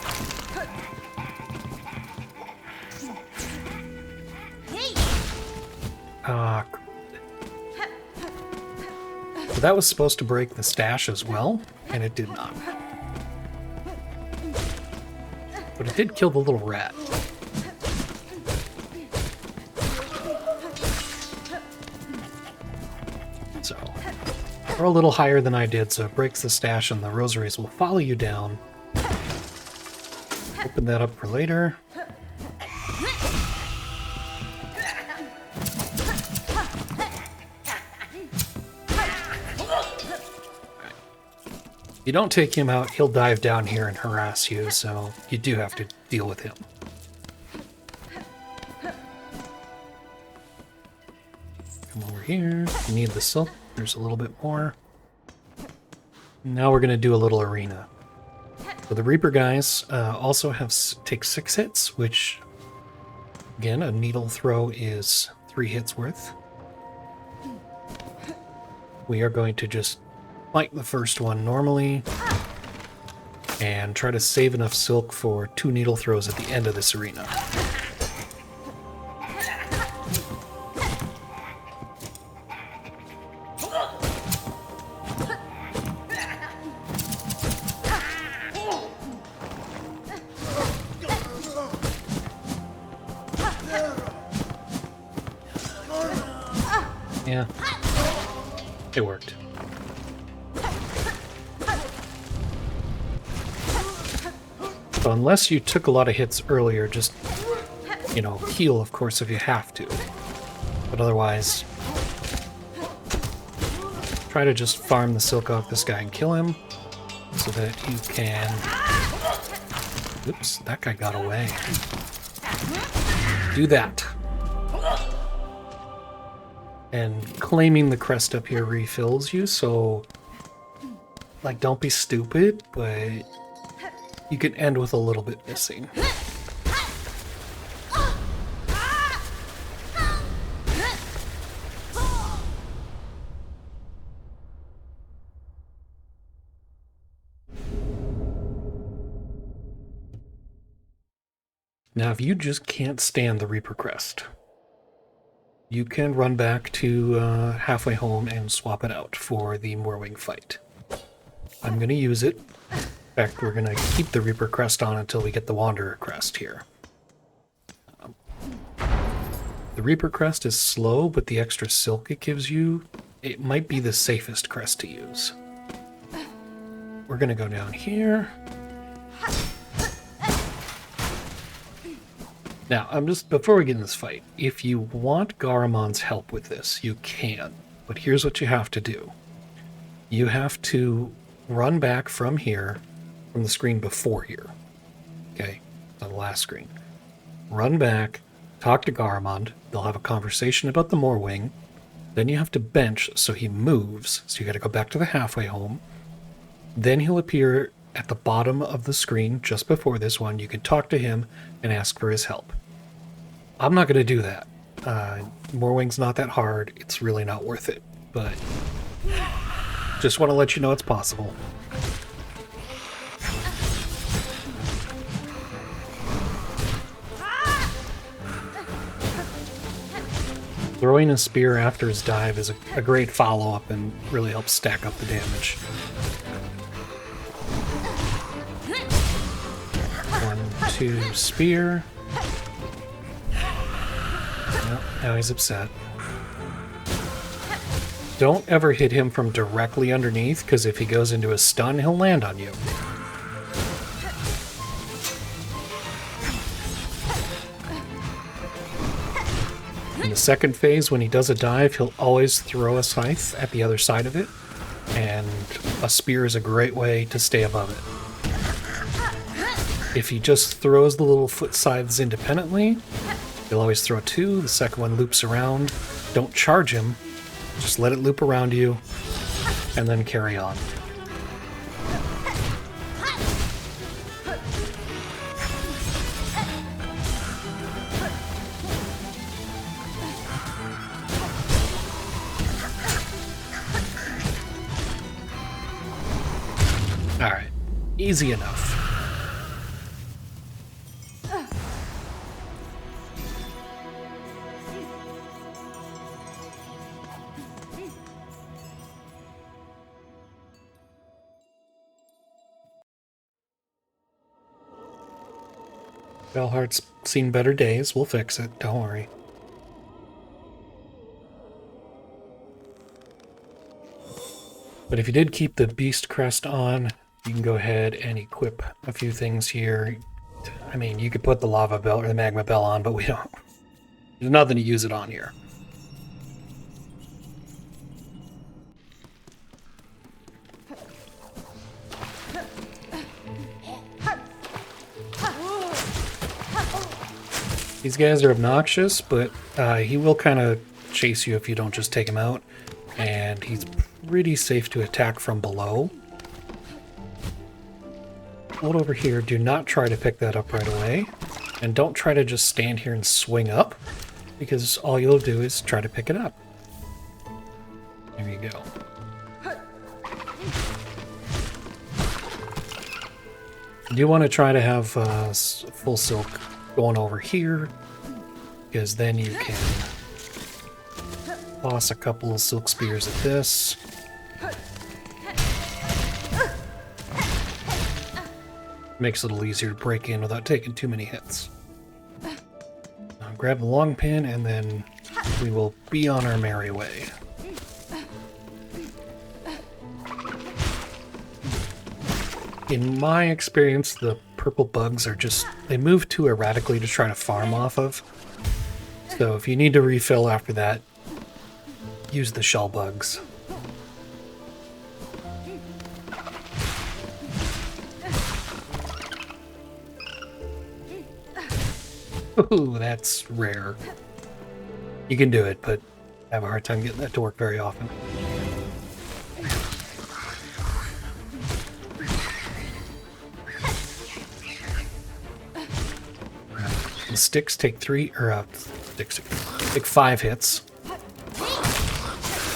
So that was supposed to break the stash as well, and it did not. But it did kill the little rat. So, we're a little higher than I did, so it breaks the stash and the rosaries will follow you down. Open that up for later. You don't take him out, he'll dive down here and harass you, so you do have to deal with him. Come over here. You need the silk. There's a little bit more. Now we're going to do a little arena. So the Reaper guys also take 6 hits, which, again, a needle throw is 3 hits worth. We are going to just fight the first one normally and try to save enough silk for 2 needle throws at the end of this arena. Yeah, it worked. So unless you took a lot of hits earlier, just, you know, heal, of course, if you have to. But otherwise, try to just farm the silk off this guy and kill him so that you can... Oops, that guy got away. Do that. And claiming the crest up here refills you, so... Like, don't be stupid, but... You can end with a little bit missing. Now, if you just can't stand the Reaper Crest, you can run back to halfway home and swap it out for the Moorwing fight. I'm going to use it. In fact, we're going to keep the Reaper Crest on until we get the Wanderer Crest here. The Reaper Crest is slow, but the extra silk it gives you, it might be the safest crest to use. We're going to go down here. Now, before we get in this fight, if you want Garamon's help with this, you can. But here's what you have to do. You have to run back from here, from the screen before here. Okay, on the last screen. Run back, talk to Garamond. They'll have a conversation about the Moorwing. Then you have to bench so he moves. So you got to go back to the halfway home. Then he'll appear at the bottom of the screen just before this one. You can talk to him and ask for his help. I'm not going to do that. Moorwing's not that hard. It's really not worth it. But just want to let you know it's possible. Throwing a spear after his dive is a great follow-up and really helps stack up the damage. 1, 2, spear. Yep, now he's upset. Don't ever hit him from directly underneath, because if he goes into a stun, he'll land on you. In the second phase, when he does a dive, he'll always throw a scythe at the other side of it, and a spear is a great way to stay above it. If he just throws the little foot scythes independently, he'll always throw 2, the second one loops around. Don't charge him, just let it loop around you, and then carry on. Alright, easy enough. Belhart's seen better days. We'll fix it. Don't worry. But if you did keep the Beast Crest on, you can go ahead and equip a few things here. I mean, you could put the Lava Bell or the Magma Bell on, but we don't. There's nothing to use it on here. These guys are obnoxious, but he will kind of chase you if you don't just take him out. And he's pretty safe to attack from below. Hold over here. Do not try to pick that up right away. And don't try to just stand here and swing up, because all you'll do is try to pick it up. There you go. You do want to try to have full silk going over here, because then you can toss a couple of silk spears at this. Makes it a little easier to break in without taking too many hits. Now grab the long pin, and then we will be on our merry way. In my experience, the purple bugs are just, they move too erratically to try to farm off of. So if you need to refill after that, use the shell bugs. Ooh, that's rare. You can do it, but I have a hard time getting that to work very often. The sticks take take 5 hits.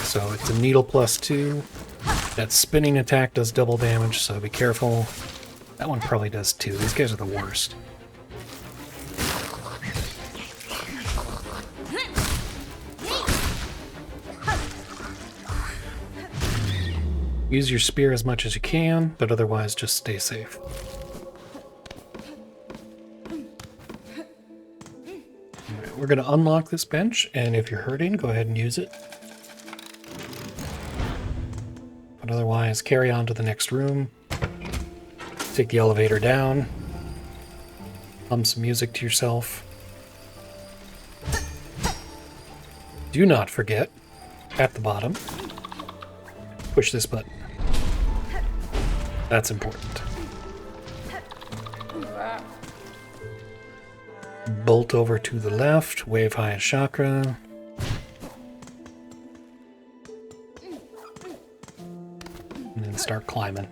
So it's a needle +2. That spinning attack does double damage, so be careful. That one probably does too. These guys are the worst. Use your spear as much as you can, but otherwise just stay safe. Alright, we're going to unlock this bench, and if you're hurting, go ahead and use it. But otherwise, carry on to the next room. Take the elevator down. Hum some music to yourself. Do not forget, at the bottom, push this button. That's important. Bolt over to the left, wave highest chakra. And then start climbing.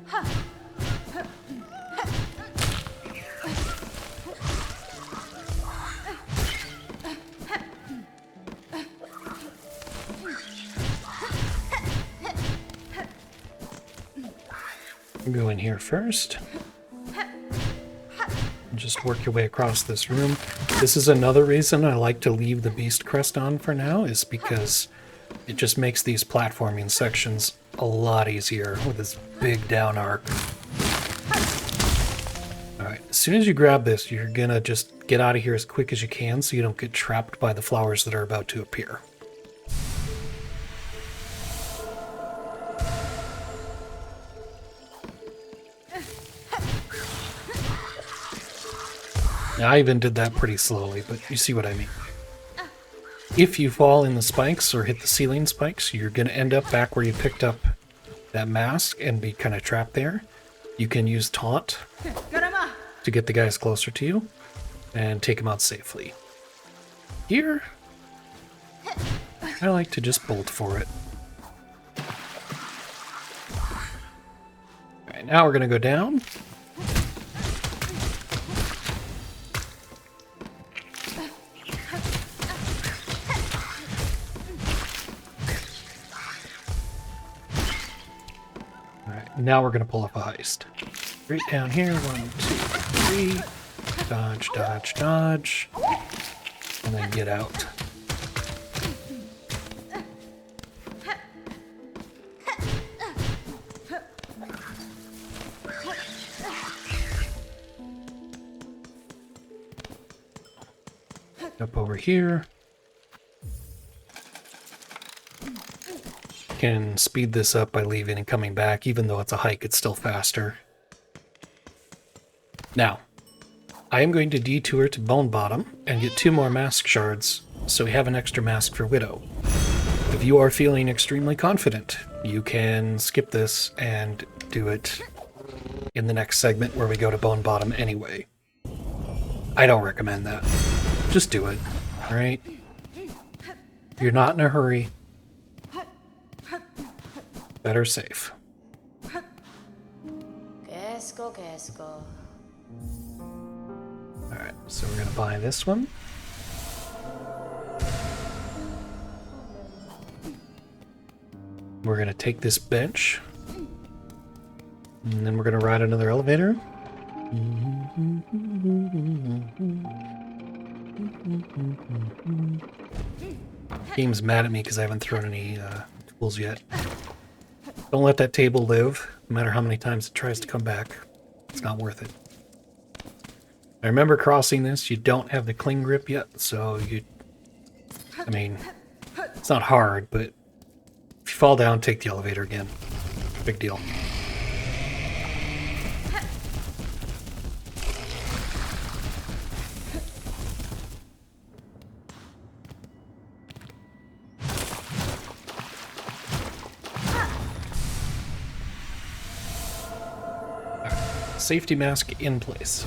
Go in here first. Just work your way across this room. This is another reason I like to leave the Beast Crest on for now, is because it just makes these platforming sections a lot easier with this big down arc. Alright, as soon as you grab this, you're gonna just get out of here as quick as you can so you don't get trapped by the flowers that are about to appear. Now, I even did that pretty slowly, but you see what I mean. If you fall in the spikes or hit the ceiling spikes, you're going to end up back where you picked up that mask and be kind of trapped there. You can use Taunt to get the guys closer to you and take them out safely. Here, I like to just bolt for it. Alright, now we're going to go down. Now we're going to pull up a heist. Straight down here, 1, 2, 3. Dodge, dodge, dodge. And then get out. Up over here. Can speed this up by leaving and coming back. Even though it's a hike, it's still faster. Now, I am going to detour to Bone Bottom and get 2 more mask shards, so we have an extra mask for Widow. If you are feeling extremely confident, you can skip this and do it in the next segment where we go to Bone Bottom anyway. I don't recommend that. Just do it, alright? If you're not in a hurry, better safe. Alright, so we're gonna buy this one. We're gonna take this bench. And then we're gonna ride another elevator. Game's mad at me because I haven't thrown any tools yet. Don't let that table live, no matter how many times it tries to come back. It's not worth it. I remember crossing this, you don't have the cling grip yet, so I mean, it's not hard, but if you fall down, take the elevator again. Big deal. Safety mask in place.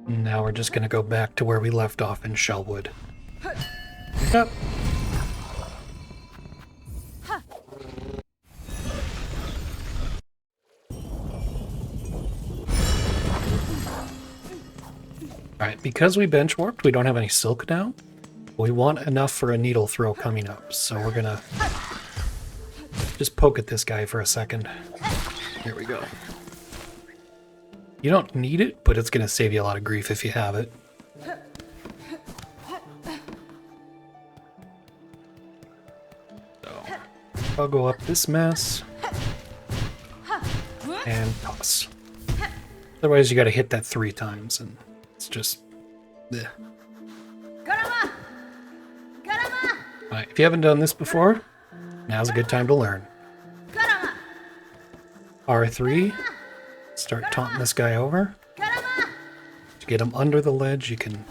Now we're just going to go back to where we left off in Shellwood. Pick up. Alright, because we bench warped, we don't have any silk now. We want enough for a needle throw coming up, so we're gonna just poke at this guy for a second. There we go. You don't need it, but it's gonna save you a lot of grief if you have it. So, I'll go up this mess. And toss. Otherwise you gotta hit that 3 times, and it's just... bleh. Alright, if you haven't done this before, now's a good time to learn. R3, start taunting this guy over. To get him under the ledge, you can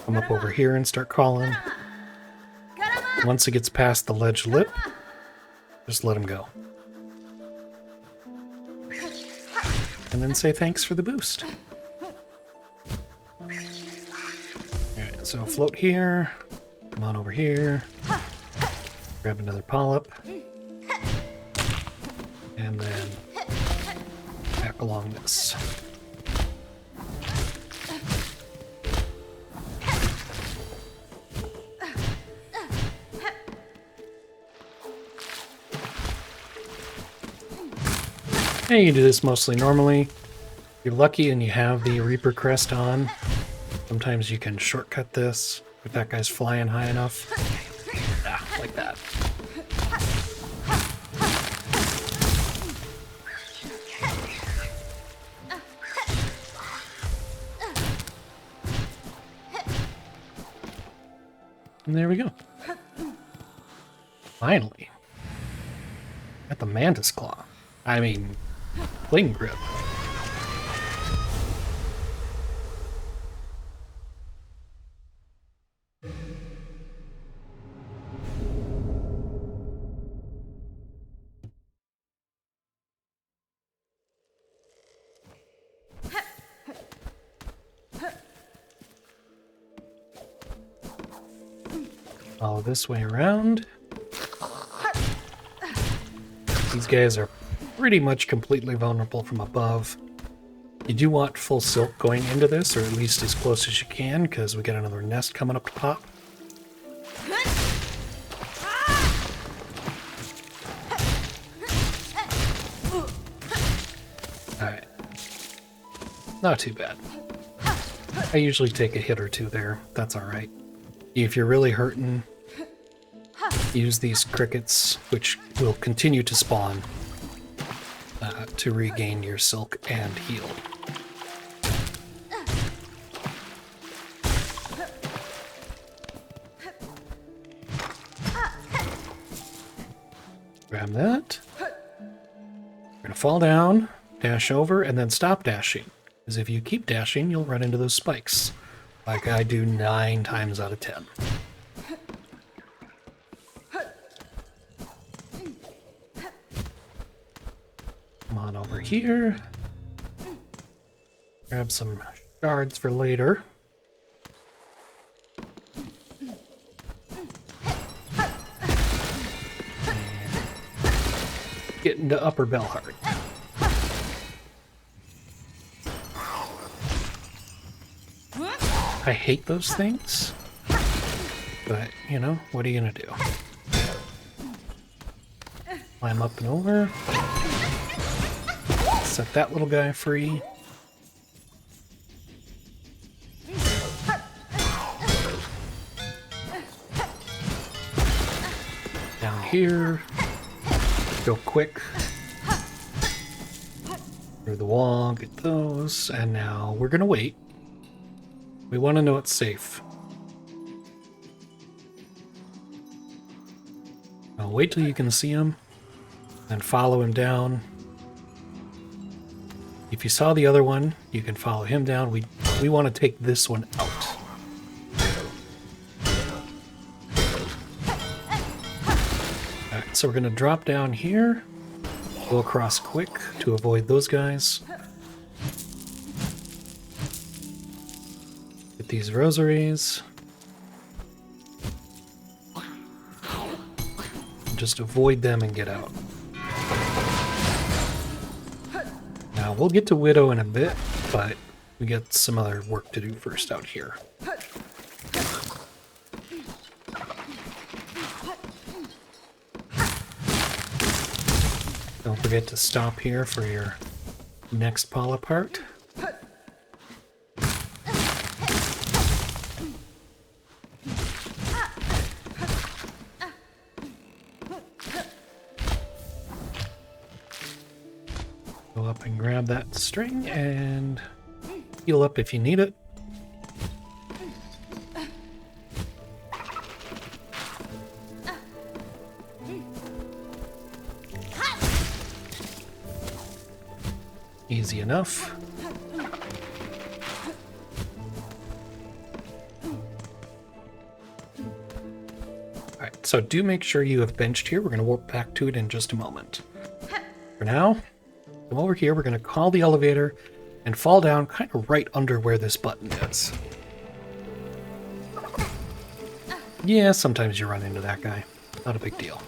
come up over here and start calling. Once he gets past the ledge lip, just let him go. And then say thanks for the boost. Alright, so float here. Come on over here. Grab another polyp. And then back along this. And you do this mostly normally. If you're lucky and you have the Reaper Crest on, sometimes you can shortcut this if that guy's flying high enough. Ah, like that. And there we go. Finally. Got the Mantis Claw. I mean, Cling Grip. All this way around. These guys are pretty much completely vulnerable from above. You do want full silk going into this, or at least as close as you can, because we got another nest coming up to pop. Alright. Not too bad. I usually take a hit or two there. That's alright. If you're really hurting, use these crickets, which will continue to spawn, to regain your silk and heal. Grab that. We're gonna fall down, dash over, and then stop dashing. Because if you keep dashing, you'll run into those spikes. Like I do 9 times out of 10. Come on over here. Grab some shards for later. And get into Upper Bellheart. I hate those things, but, you know, what are you gonna do? Climb up and over. Set that little guy free. Down here. Go quick. Through the wall, get those, and now we're gonna wait. We want to know it's safe. Now wait till you can see him, and follow him down. If you saw the other one, you can follow him down. We want to take this one out. Alright, so we're going to drop down here, go across quick to avoid those guys. These rosaries. Just avoid them and get out. Now we'll get to Widow in a bit, but we got some other work to do first out here. Don't forget to stop here for your next pull apart. Go up and grab that string and heal up if you need it. Easy enough. Alright, so do make sure you have benched here. We're going to warp back to it in just a moment. For now, come over here. We're going to call the elevator and fall down kind of right under where this button is. Yeah, sometimes you run into that guy. Not a big deal.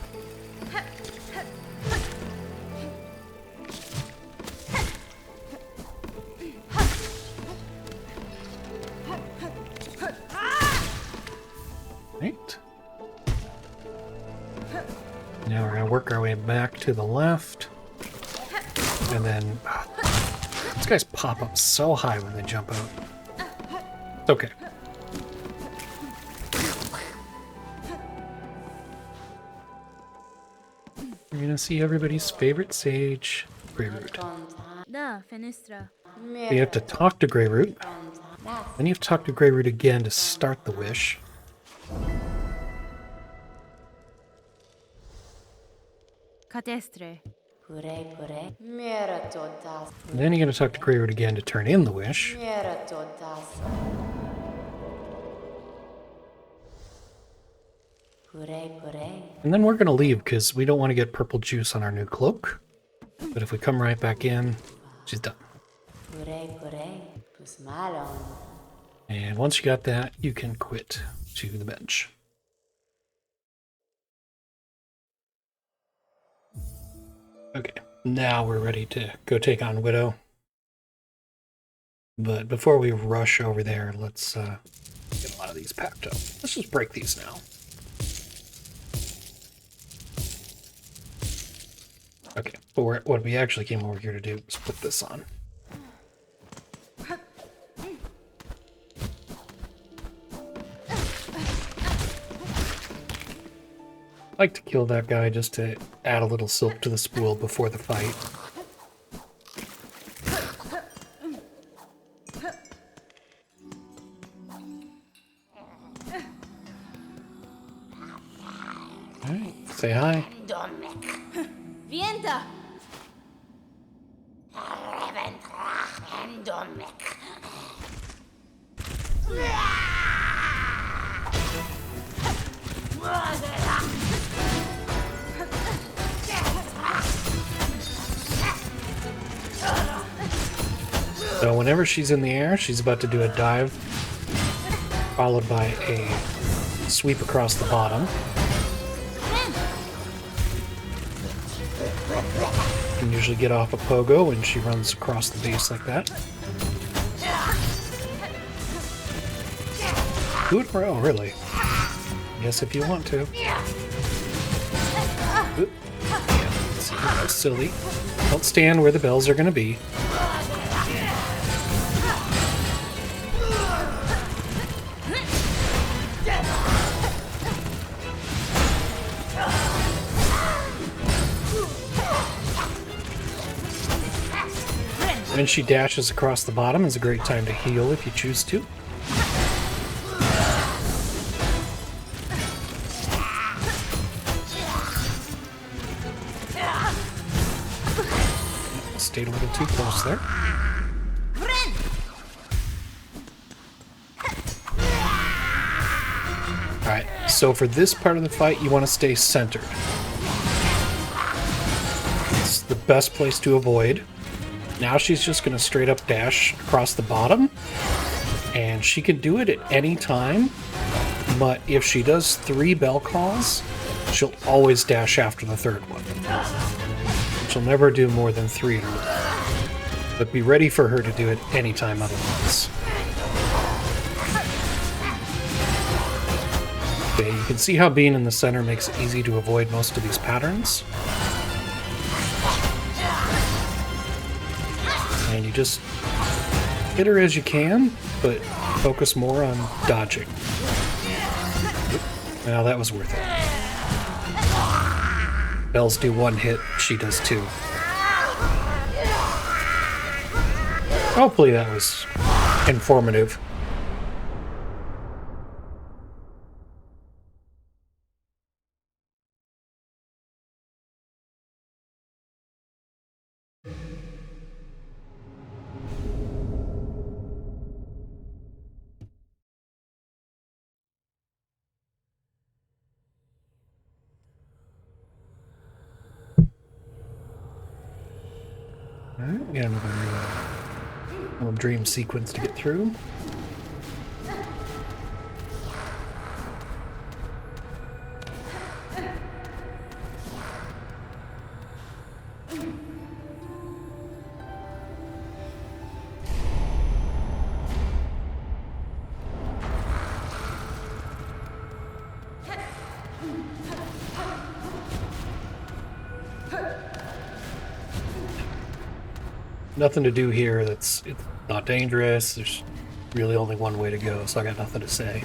Right. Now we're going to work our way back to the left. And then... these guys pop up so high when they jump out. It's okay. We're going to see everybody's favorite sage, Greyroot. Da, Fenestra. You have to talk to Greyroot. Then you have to talk to Greyroot again to start the wish. Catestre. And then you're going to talk to Greyroot again to turn in the wish. And then we're going to leave because we don't want to get purple juice on our new cloak. But if we come right back in, she's done. And once you got that, you can quit to the bench. Okay, now we're ready to go take on Widow. But before we rush over there, let's get a lot of these packed up. Let's just break these now. Okay, but what we actually came over here to do was put this on. I like to kill that guy just to add a little silk to the spool before the fight. Alright, say hi. Vienta! So whenever she's in the air, she's about to do a dive, followed by a sweep across the bottom. You can usually get off a pogo when she runs across the base like that. 2 in a row, really. Yes, if you want to. Oop. See, that was silly. Don't stand where the bells are going to be. When she dashes across the bottom is a great time to heal if you choose to. Stayed a little too close there. Alright, so for this part of the fight, you want to stay centered. It's the best place to avoid. Now she's just going to straight up dash across the bottom, and she can do it at any time, but if she does 3 bell calls, she'll always dash after the 3rd one. She'll never do more than 3 in a row, but be ready for her to do it anytime otherwise. Okay, you can see how being in the center makes it easy to avoid most of these patterns. And you just hit her as you can, but focus more on dodging. Well, that was worth it. Bells do one hit, she does two. Hopefully that was informative. Alright, we got another little dream sequence to get through. Nothing to do here. It's not dangerous. There's really only one way to go, so I got nothing to say.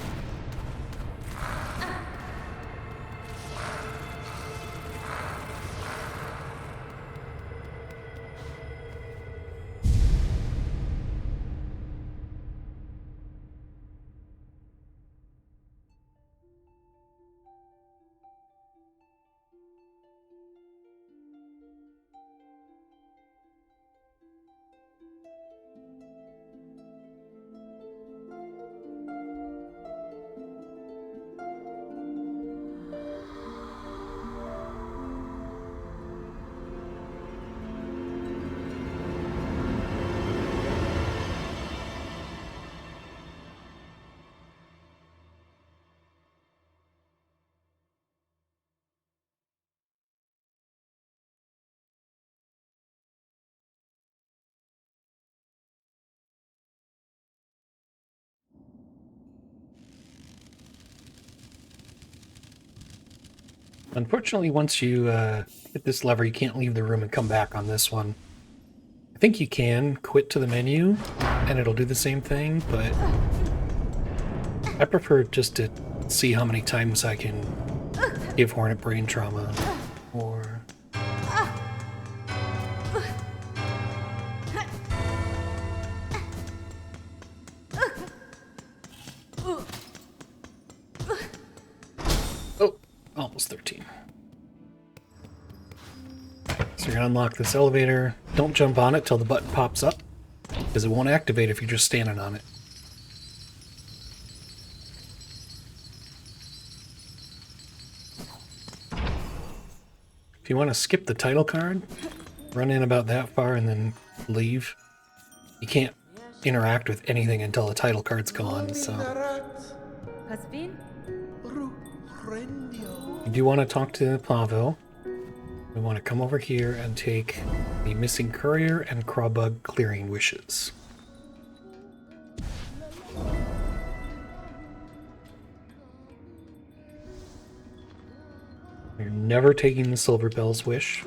Unfortunately, once you hit this lever, you can't leave the room and come back on this one. I think you can quit to the menu, and it'll do the same thing, but I prefer just to see how many times I can give Hornet brain trauma, or... Oh, almost 13. So you're gonna unlock this elevator. Don't jump on it till the button pops up, because it won't activate if you're just standing on it. If you want to skip the title card, run in about that far and then leave. You can't interact with anything until the title card's gone, so... Hasbin? You do want to talk to Plavo. We want to come over here and take the missing courier and Crawbug clearing wishes. You're never taking the Silver Bell's wish.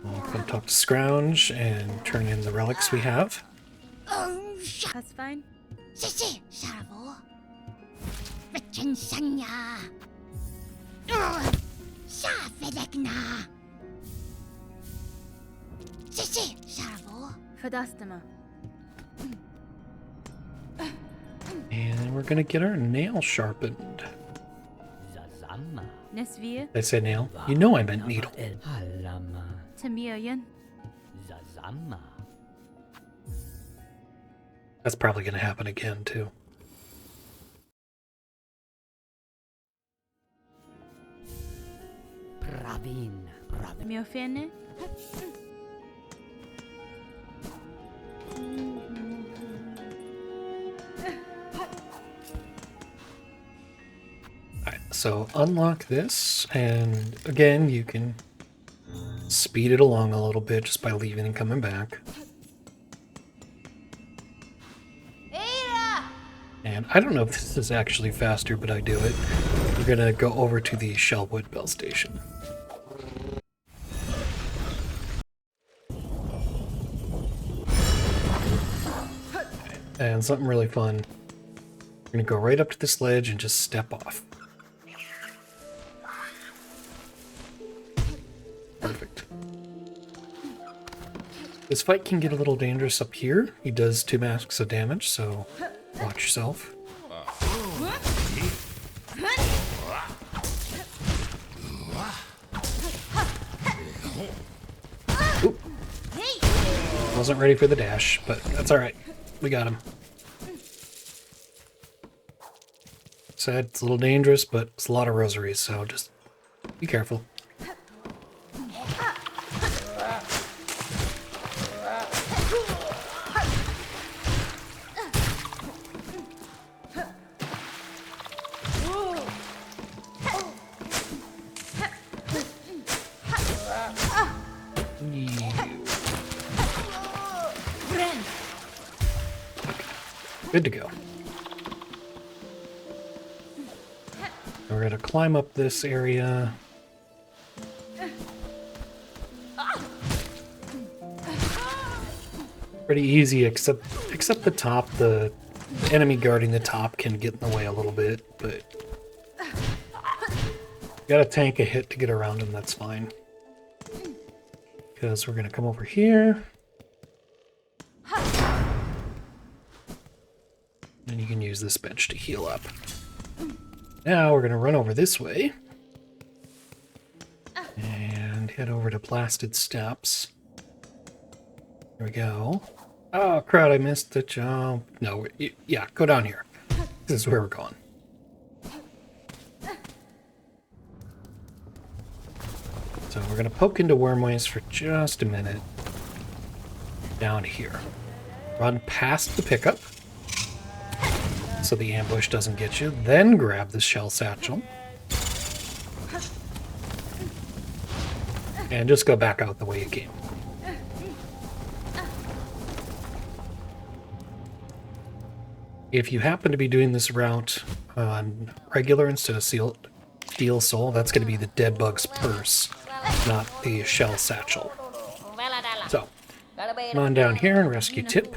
We'll go talk to Scrounge and turn in the relics we have. Hasfine? Sisi, Sharavo. Richin Sanya. Shafelekna. Sisi, Sharavo. Fadastama. And we're gonna get our nail sharpened. Nesvir? Did I say nail? You know I meant needle. Tamirian? That's probably gonna happen again, too. Miofene? Alright, so unlock this, and again, you can speed it along a little bit just by leaving and coming back. And I don't know if this is actually faster, but I do it. We're gonna go over to the Shellwood Bell Station. And something really fun. We're going to go right up to this ledge and just step off. Perfect. This fight can get a little dangerous up here. He does 2 masks of damage, so watch yourself. Oop. Wasn't ready for the dash, but that's alright. We got him. Sad, it's a little dangerous, but it's a lot of rosaries, so just be careful. Good to go. We're going to climb up this area. Pretty easy, except the top. The enemy guarding the top can get in the way a little bit, but gotta tank a hit to get around him, that's fine. Because we're going to come over here. And you can use this bench to heal up. Now we're going to run over this way. And head over to Blasted Steps. There we go. Oh, crud, I missed the jump. No, yeah, go down here. This is where we're going. So we're going to poke into Wormways for just a minute. Down here. Run past the pickup, so the ambush doesn't get you. Then grab the shell satchel. And just go back out the way you came. If you happen to be doing this route on regular instead of steel soul, that's going to be the dead bug's purse, not the shell satchel. So, come on down here and rescue Tip.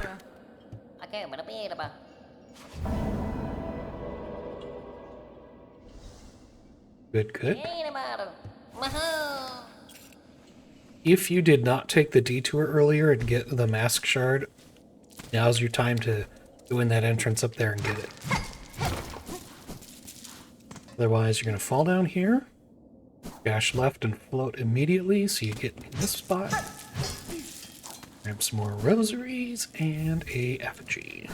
Good, good. If you did not take the detour earlier and get the mask shard, now's your time to go in that entrance up there and get it. Otherwise, you're going to fall down here, dash left and float immediately so you get in this spot. Grab some more rosaries and a effigy.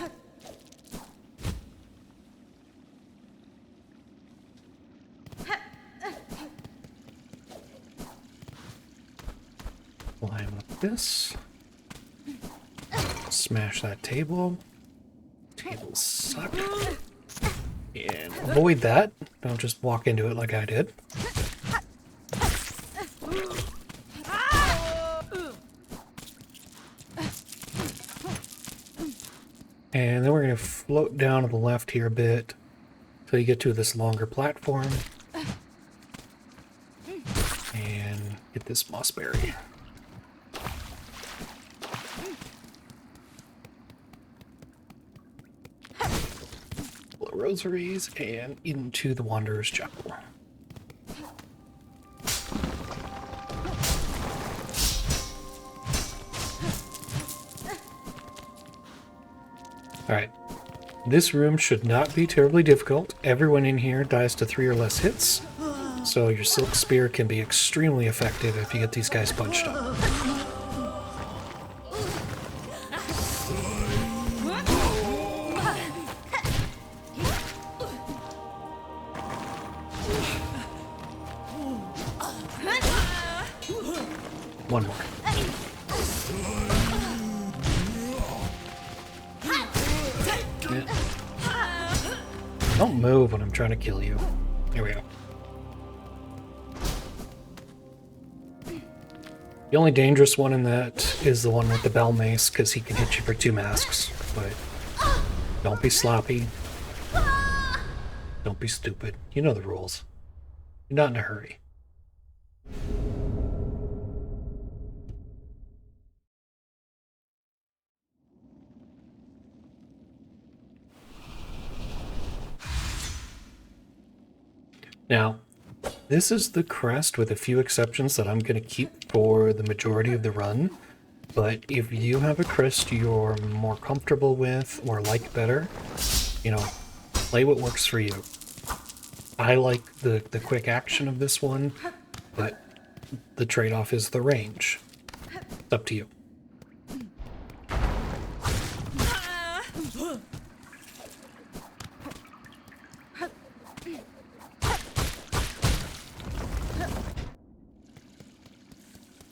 Climb up this. Smash that table. Tables suck. And avoid that. Don't just walk into it like I did. And then we're going to float down to the left here a bit until you get to this longer platform. And get this mossberry. Rosaries and into the Wanderer's Chapel. Alright, this room should not be terribly difficult. Everyone in here dies to 3 or less hits, so your Silk Spear can be extremely effective if you get these guys bunched up. One more. Yeah. Don't move when I'm trying to kill you. There we go. The only dangerous one in that is the one with the bell mace, because he can hit you for 2 masks. But don't be sloppy. Don't be stupid. You know the rules. You're not in a hurry. Now, this is the Crest with a few exceptions that I'm going to keep for the majority of the run. But if you have a Crest you're more comfortable with or like better, you know, play what works for you. I like the quick action of this one, but the trade-off is the range. It's up to you.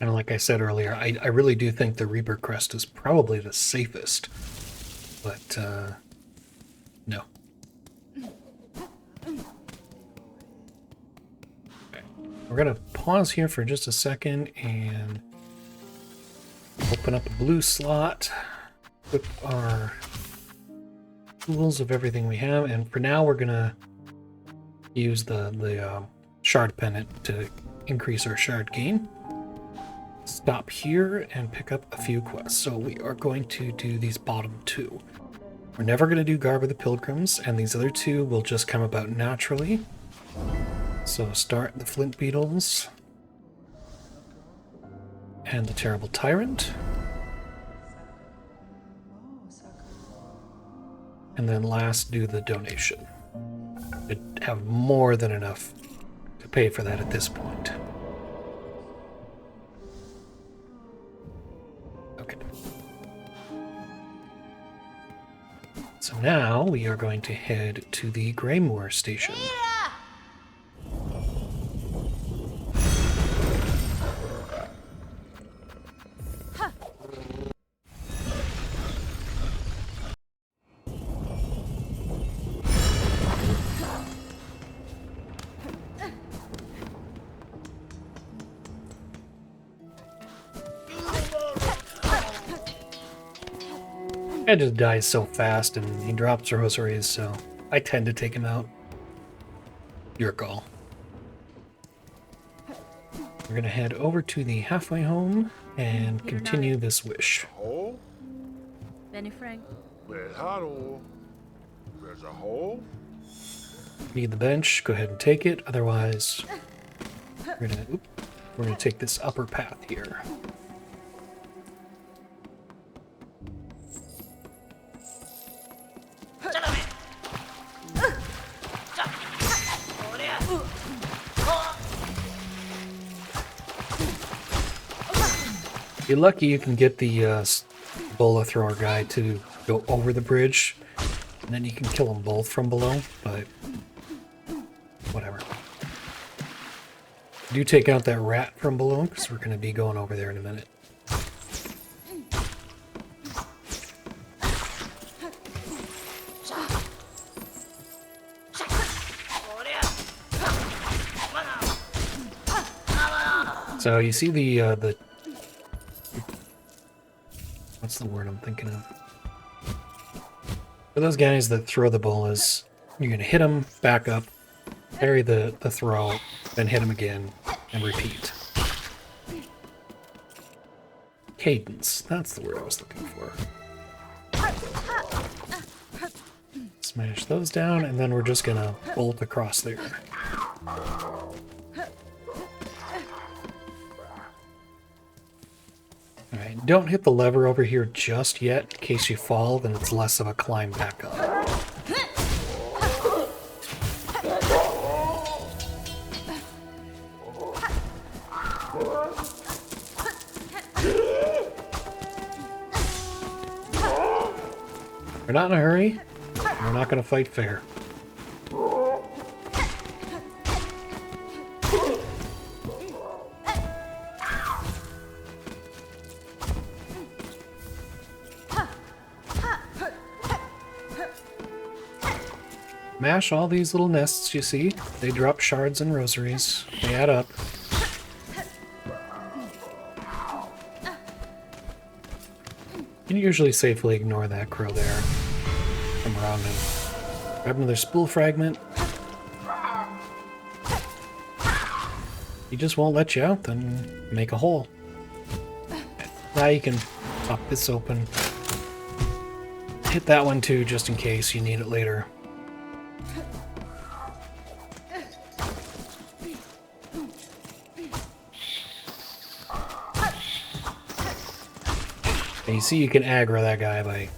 And like I said earlier, I really do think the Reaper Crest is probably the safest. But, no. Okay. We're going to pause here for just a second and open up a blue slot. Equip our tools of everything we have. And for now, we're going to use the shard pendant to increase our shard gain. Stop here and pick up a few quests. So we are going to do these bottom two. We're never going to do Garb of the Pilgrims, and these other two will just come about naturally. So start the Flint Beetles and the Terrible Tyrant. And then last, do the donation. I'd have more than enough to pay for that at this point. Okay. So now we are going to head to the Greymoor station. Guy just dies so fast and he drops rosaries, so I tend to take him out. Your call. We're gonna head over to the halfway home and continue this wish. Hole? Benny Frank. There's hole. There's a hole. Need the bench, go ahead and take it. Otherwise, we're gonna take this upper path here. If you're lucky, you can get the bola thrower guy to go over the bridge, and then you can kill them both from below, but whatever. Do take out that rat from below, because we're going to be going over there in a minute. So you see the what's the word I'm thinking of? For those guys that throw the bolas, you're gonna hit them, back up, parry the throw, then hit them again, and repeat. Cadence, that's the word I was looking for. Smash those down, and then we're just gonna bolt across there. Alright, don't hit the lever over here just yet. In case you fall, then it's less of a climb back up. We're not in a hurry. We're not going to fight fair. Mash all these little nests you see. They drop shards and rosaries. They add up. You can usually safely ignore that crow there. Come around and grab another spool fragment. He just won't let you out, then make a hole. Now you can pop this open. Hit that one too, just in case you need it later. And you see you can aggro that guy by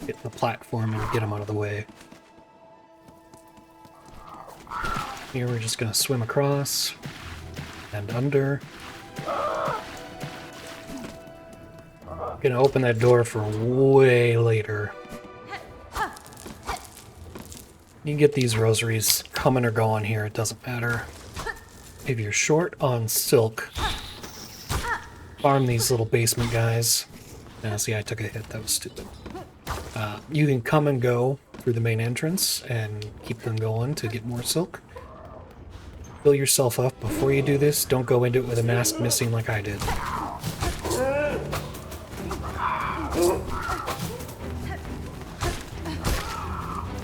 hitting the platform and get him out of the way. Here we're just going to swim across and under. Going to open that door for way later. You can get these rosaries coming or going here, it doesn't matter. If you're short on silk, farm these little basement guys. Now, see, I took a hit, that was stupid. You can come and go through the main entrance and keep them going to get more silk. Fill yourself up before you do this. Don't go into it with a mask missing like I did.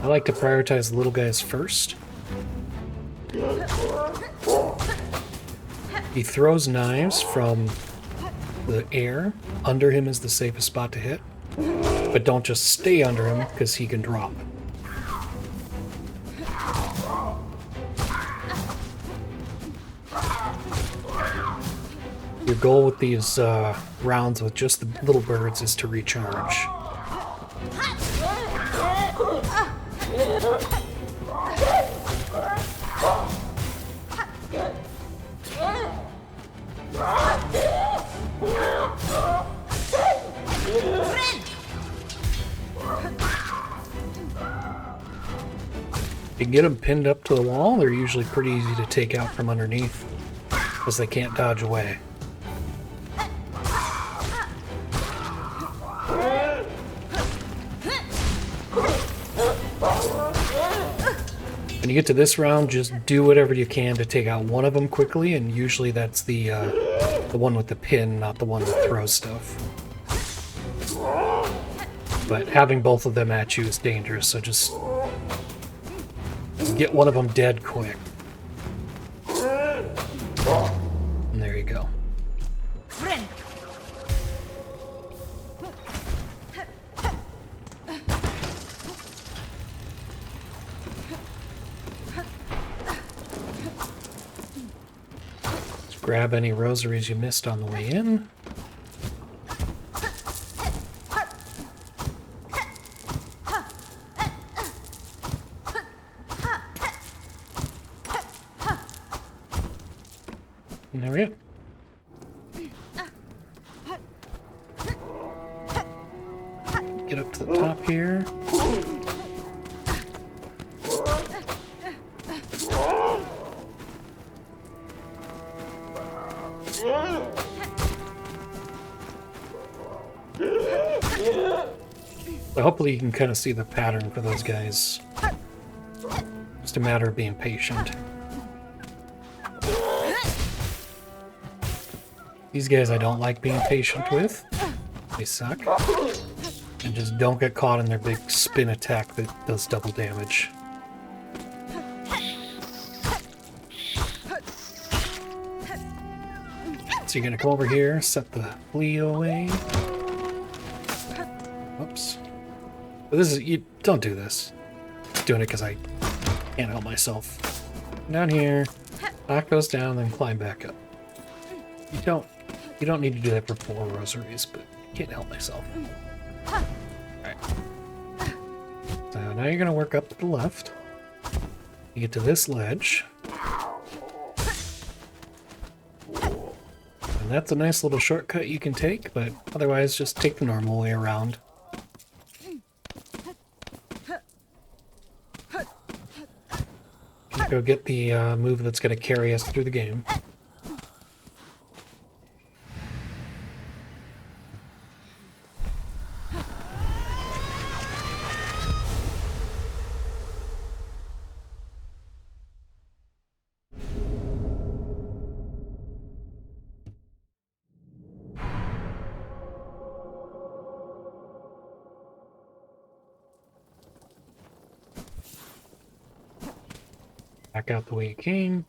I like to prioritize the little guys first. He throws knives from the air. Under him is the safest spot to hit. But don't just stay under him, because he can drop. Your goal with these rounds with just the little birds is to recharge. You can get them pinned up to the wall, they're usually pretty easy to take out from underneath, because they can't dodge away. When you get to this round, just do whatever you can to take out one of them quickly, and usually that's the one with the pin, not the one that throws stuff. But having both of them at you is dangerous, so just get one of them dead quick. And there you go. Let's grab any rosaries you missed on the way in. And there we go. Get up to the top here. So hopefully you can kind of see the pattern for those guys. Just a matter of being patient. These guys I don't like being patient with. They suck. And just don't get caught in their big spin attack that does double damage. So you're gonna come over here, set the flea away. Oops. But this is, you don't do this. I'm doing it because I can't help myself. Down here, knock those down, then climb back up. You don't need to do that for 4 rosaries, but I can't help myself. Alright. So now you're gonna work up to the left. You get to this ledge. And that's a nice little shortcut you can take, but otherwise just take the normal way around. Go get the move that's going to carry us through the game. Back out the way you came.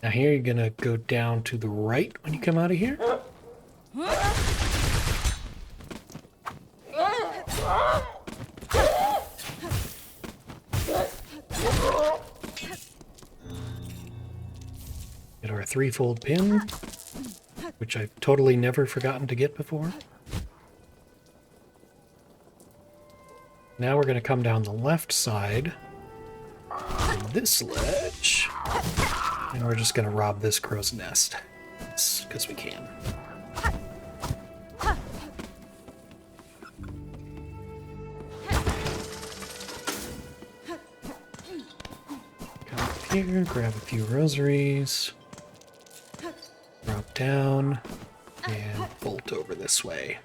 Now here you're gonna go down to the right when you come out of here. Get our 3-fold pin, which I've totally never forgotten to get before. Now we're going to come down the left side of this ledge, and we're just going to rob this crow's nest, because we can. Come up here, grab a few rosaries, drop down, and bolt over this way.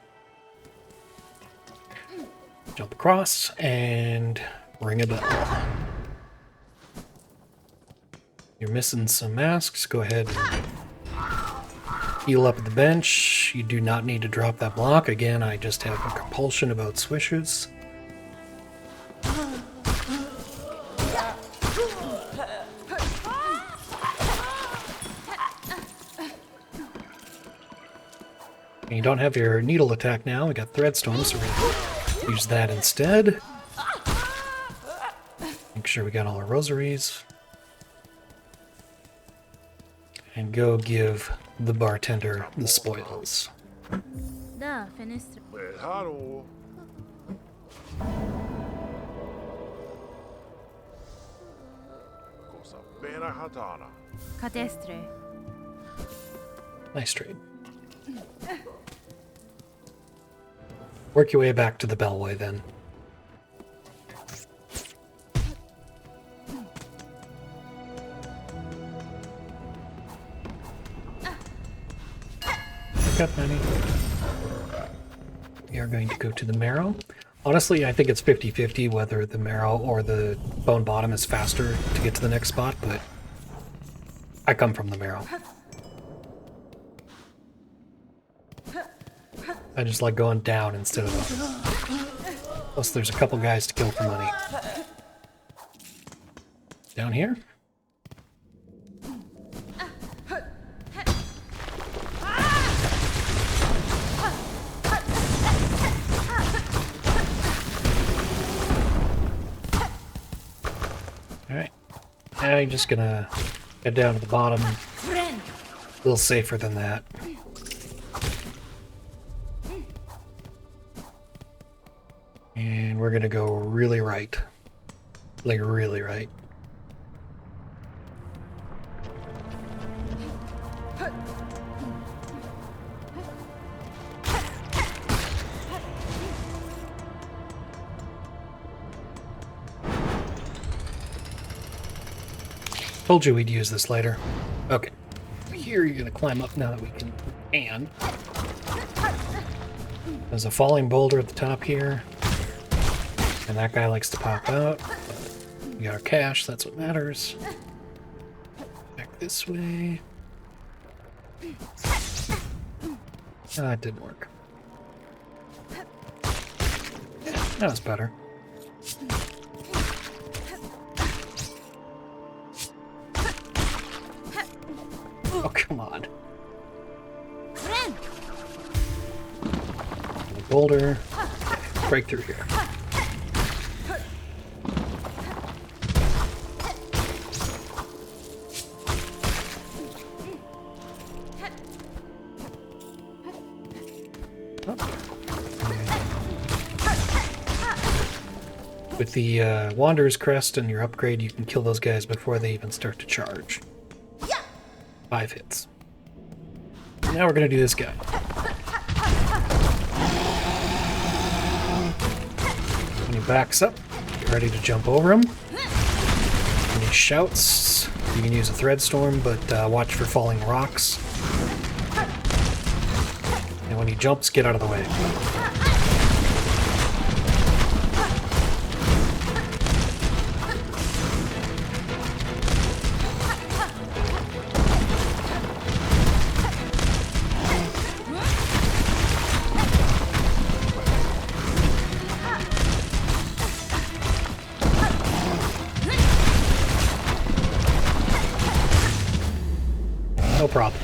Jump across and ring a bell. You're missing some masks. Go ahead and heal up at the bench. You do not need to drop that block. Again, I just have a compulsion about swishes. And you don't have your needle attack now. We got Threadstorm, so we're going to use that instead. Make sure we got all our rosaries. And go give the bartender the spoils. Da, fenestra. Well, hello. Cosa bene hatana. Cadestre. Nice trade. Work your way back to the bellway then. Got many. We are going to go to the Marrow. Honestly, I think it's 50-50 whether the Marrow or the Bone Bottom is faster to get to the next spot, but I come from the Marrow. I just like going down instead of up. Plus there's a couple guys to kill for money. Down here? Alright. Now you're just gonna head down to the bottom. A little safer than that. And we're gonna go really right. Like really right. Told you we'd use this later. Okay. Here you're gonna climb up now that we can. And there's a falling boulder at the top here. And that guy likes to pop out. We got our cash, that's what matters. Back this way. Ah, it didn't work. That was better. Oh, come on. The boulder. Okay, break through here. With the Wanderer's Crest and your upgrade, you can kill those guys before they even start to charge. 5 hits. Now we're gonna do this guy. When he backs up, get ready to jump over him. When he shouts, you can use a Threadstorm, but watch for falling rocks. And when he jumps, get out of the way. No problem.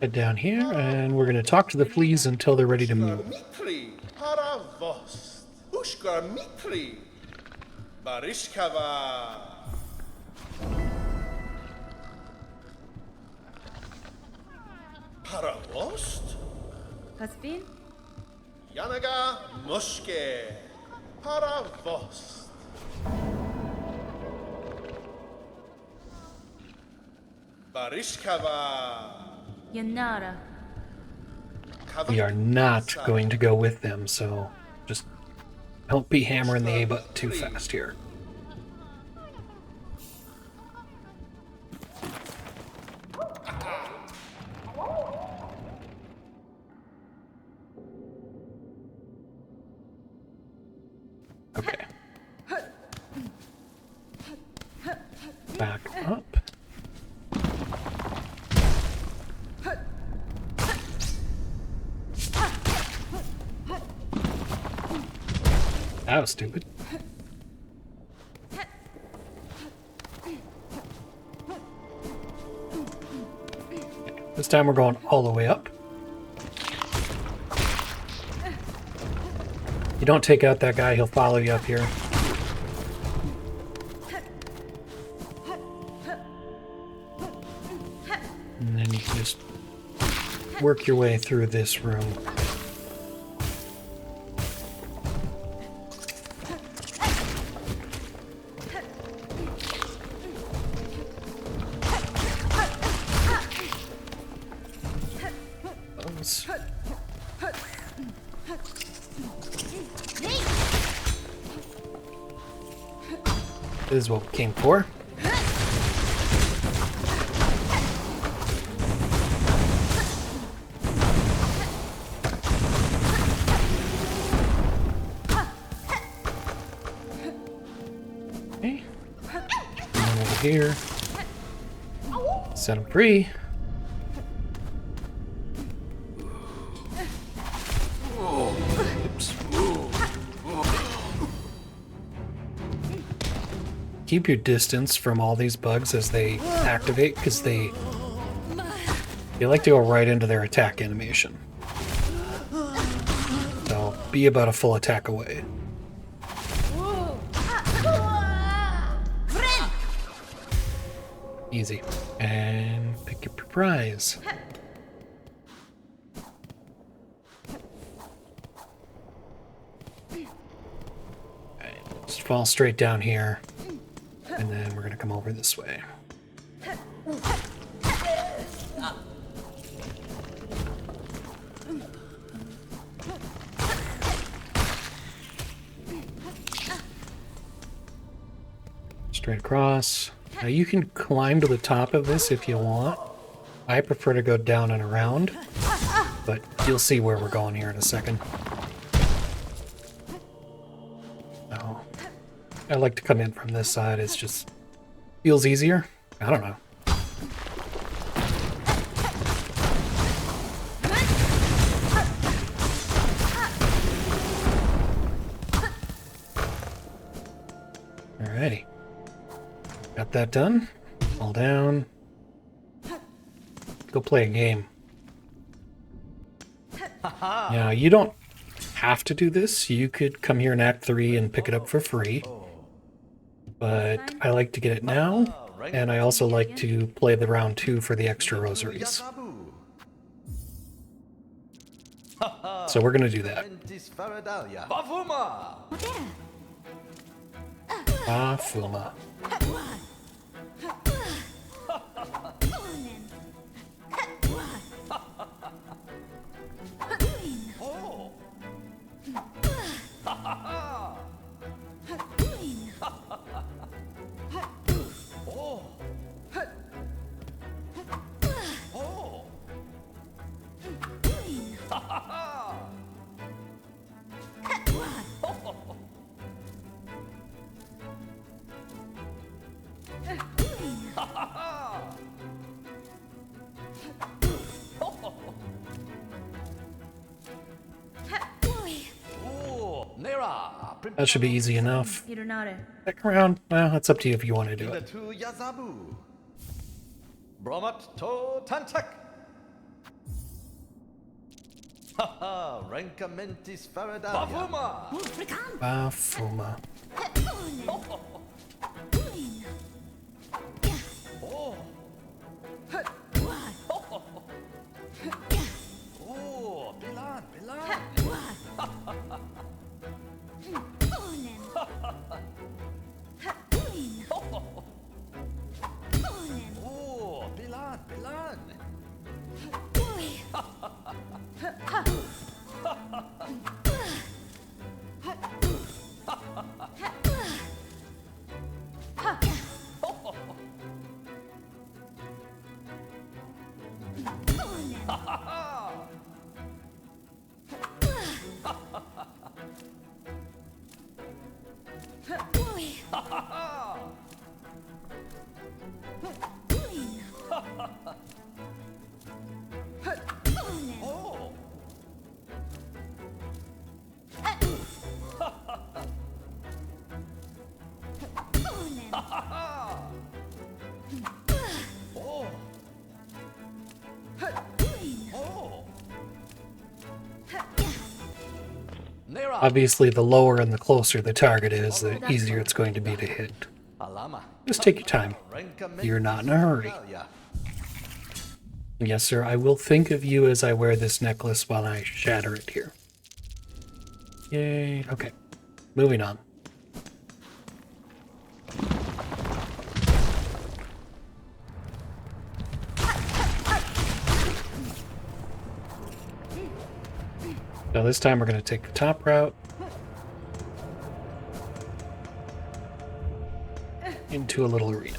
Head down here, and we're going to talk to the fleas until they're ready to move. Mikli, Haravos, Ushko Skarmitri. Barishkava. Paravost. Kaspin? Yanaga Mushke. Paravost. Barishkava. Yanara. We are not going to go with them, so just don't be hammering the A button too fast here. Okay. Back up. That was stupid. This time we're going all the way up. You don't take out that guy, he'll follow you up here. And then you can just work your way through this room. This is what we came for. Okay. Come over here. Set him free. Oops. Keep your distance from all these bugs as they activate, because they like to go right into their attack animation. So be about a full attack away. Easy. And pick up your prize. Alright, just fall straight down here. And then we're gonna come over this way. Straight across. Now you can climb to the top of this if you want. I prefer to go down and around, but you'll see where we're going here in a second. Oh. I like to come in from this side, it's just feels easier. I don't know. Alrighty. Got that done. Fall down. Go play a game. Now, you don't have to do this. You could come here in Act 3 and pick it up for free. But I like to get it now, and I also like to play the round 2 for the extra rosaries. So we're gonna do that. Fuma. That should be easy enough. Back around. Well, that's up to you if you want to do it. Haha, Rankamentis Faradalia. Bavuma! Bafuma. Oh! Oh, Bilan, Bilan! Oh, Bilan, Bilan! Oh! Oh! Oh! Nera! Obviously, the lower and the closer the target is, the easier it's going to be to hit. Alama. Just take your time. You're not in a hurry. Yes, sir, I will think of you as I wear this necklace while I shatter it here. Yay. Okay. Moving on. So this time we're going to take the top route into a little arena.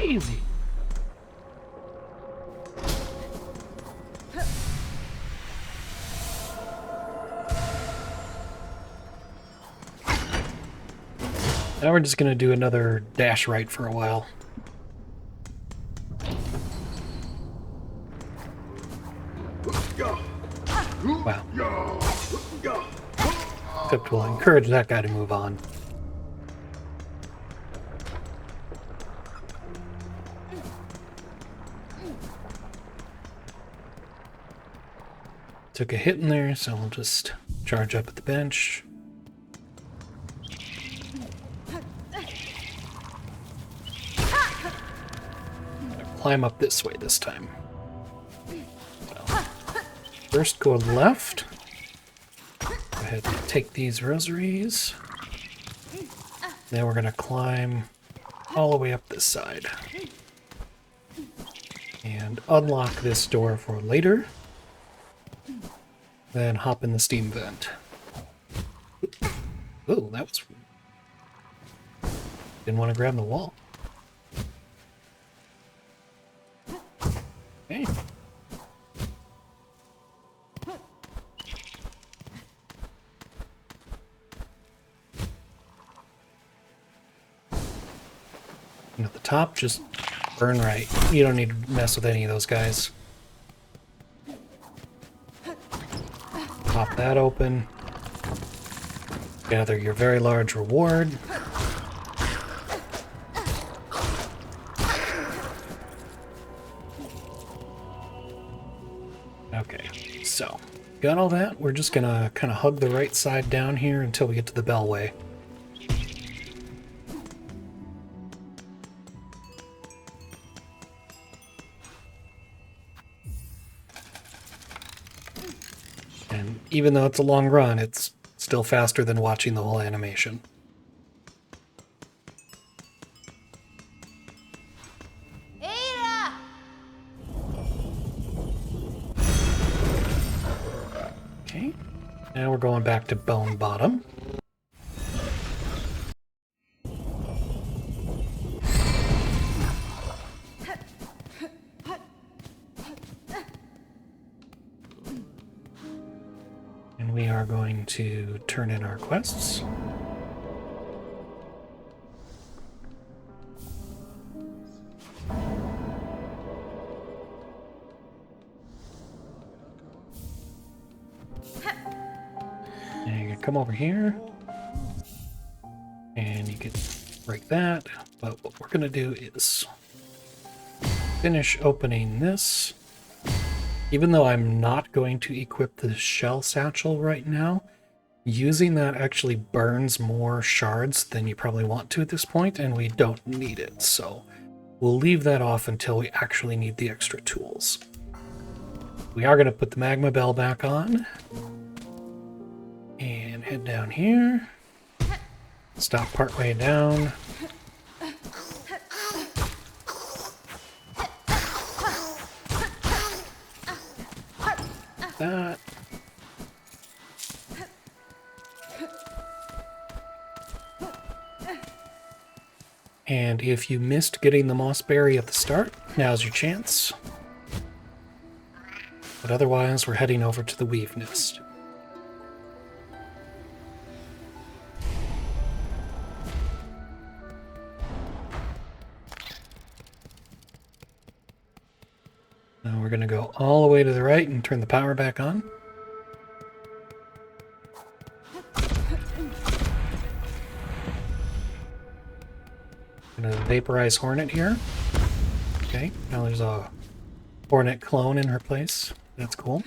Easy. Now we're just going to do another dash right for a while. Wow. Except we'll encourage that guy to move on. Took a hit in there, so we'll just charge up at the bench. Climb up this way this time. So, first go left. Go ahead and take these rosaries. Then we're going to climb all the way up this side. And unlock this door for later. Then hop in the steam vent. Oh, that was... Didn't want to grab the wall. Okay. And at the top, just burn right. You don't need to mess with any of those guys. Pop that open. Gather your very large reward. Okay, so got all that. We're just gonna kind of hug the right side down here until we get to the bellway. And even though it's a long run, it's still faster than watching the whole animation. Ada! Okay, now we're going back to Bone Bottom. And we are going to turn in our quests. And you can come over here. And you can break that. But what we're going to do is finish opening this. Even though I'm not going to equip the shell satchel right now, using that actually burns more shards than you probably want to at this point, and we don't need it. So we'll leave that off until we actually need the extra tools. We are going to put the magma bell back on. And head down here. Stop partway down. That. And if you missed getting the moss berry at the start, now's your chance. But otherwise, we're heading over to the Weavenest. Now we're going to go all the way to the right and turn the power back on. Going to vaporize Hornet here. Okay, now there's a Hornet clone in her place. That's cool.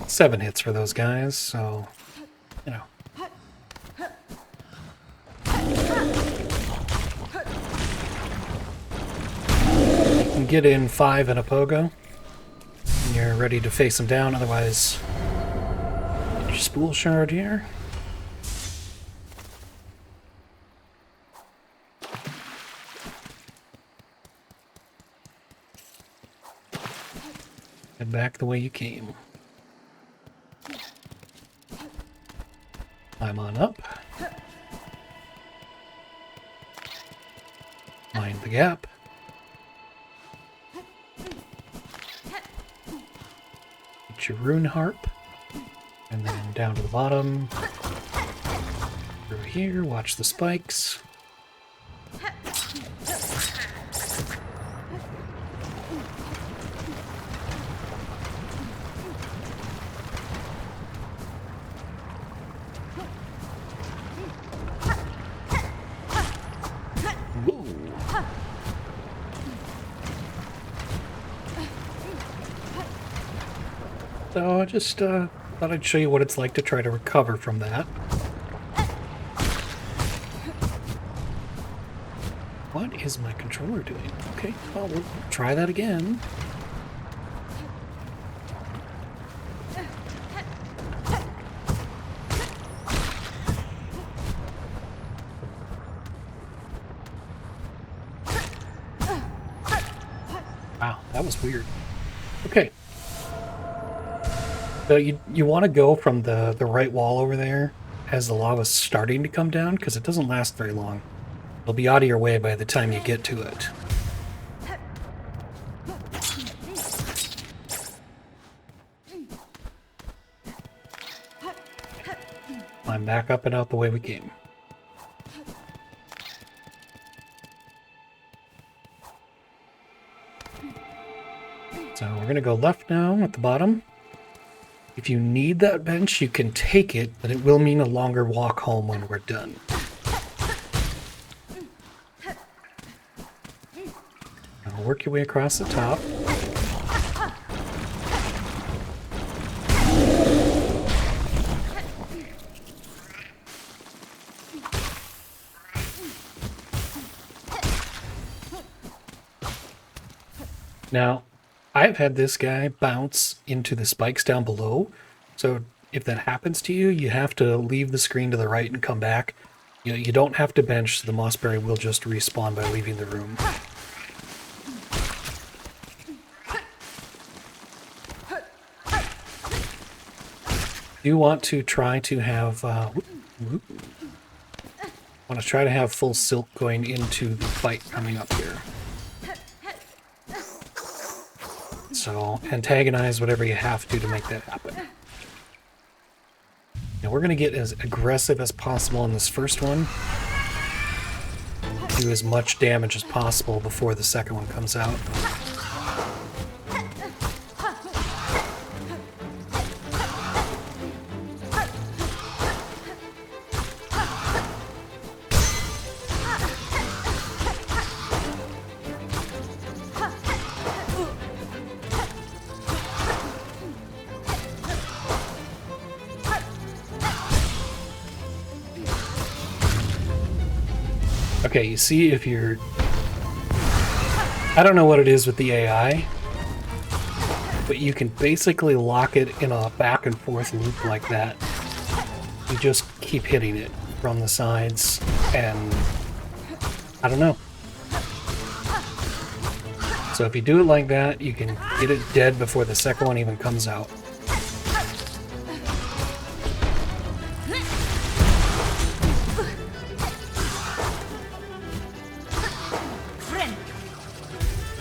Seven hits for those guys, so, you know. You can get in 5 in a pogo, and you're ready to face them down, otherwise, get your spool shard here. Head back the way you came. Climb on up. Mind the gap. Get your rune harp. And then down to the bottom. Through here, watch the spikes. So I just thought I'd show you what it's like to try to recover from that. What is my controller doing? Okay, well, we'll try that again. Wow, that was weird. Okay. So you want to go from the right wall over there as the lava's starting to come down, because it doesn't last very long. It'll be out of your way by the time you get to it. Climb back up and out the way we came. So we're going to go left now at the bottom. If you need that bench, you can take it, but it will mean a longer walk home when we're done. Now work your way across the top. Now, I've had this guy bounce into the spikes down below, so if that happens to you, you have to leave the screen to the right and come back. You don't have to bench, so the mossberry will just respawn by leaving the room. Do want to try to have want to try to have full silk going into the fight coming up here. So antagonize whatever you have to make that happen. Now we're going to get as aggressive as possible in this first one. Do as much damage as possible before the second one comes out. Okay, you see if you're... I don't know what it is with the AI, but you can basically lock it in a back and forth loop like that. You just keep hitting it from the sides, and I don't know. So if you do it like that, you can get it dead before the second one even comes out.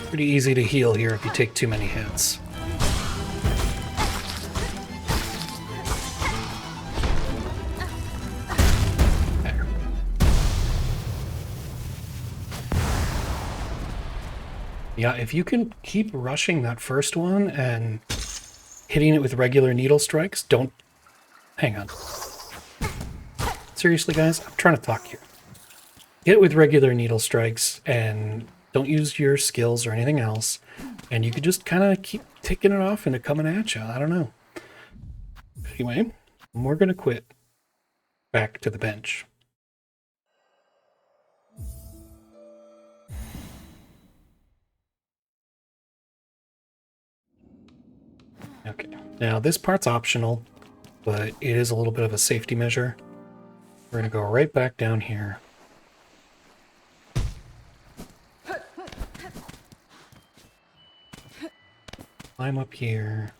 Pretty easy to heal here if you take too many hits. There. Yeah, if you can keep rushing that first one and hitting it with regular needle strikes, don't... Hang on. Seriously, guys, I'm trying to talk here. Hit it with regular needle strikes and... don't use your skills or anything else, and you could just kind of keep ticking it off and it coming at you. I don't know. Anyway, we're going to quit back to the bench. Okay, now this part's optional, but it is a little bit of a safety measure. We're going to go right back down here. Climb up here.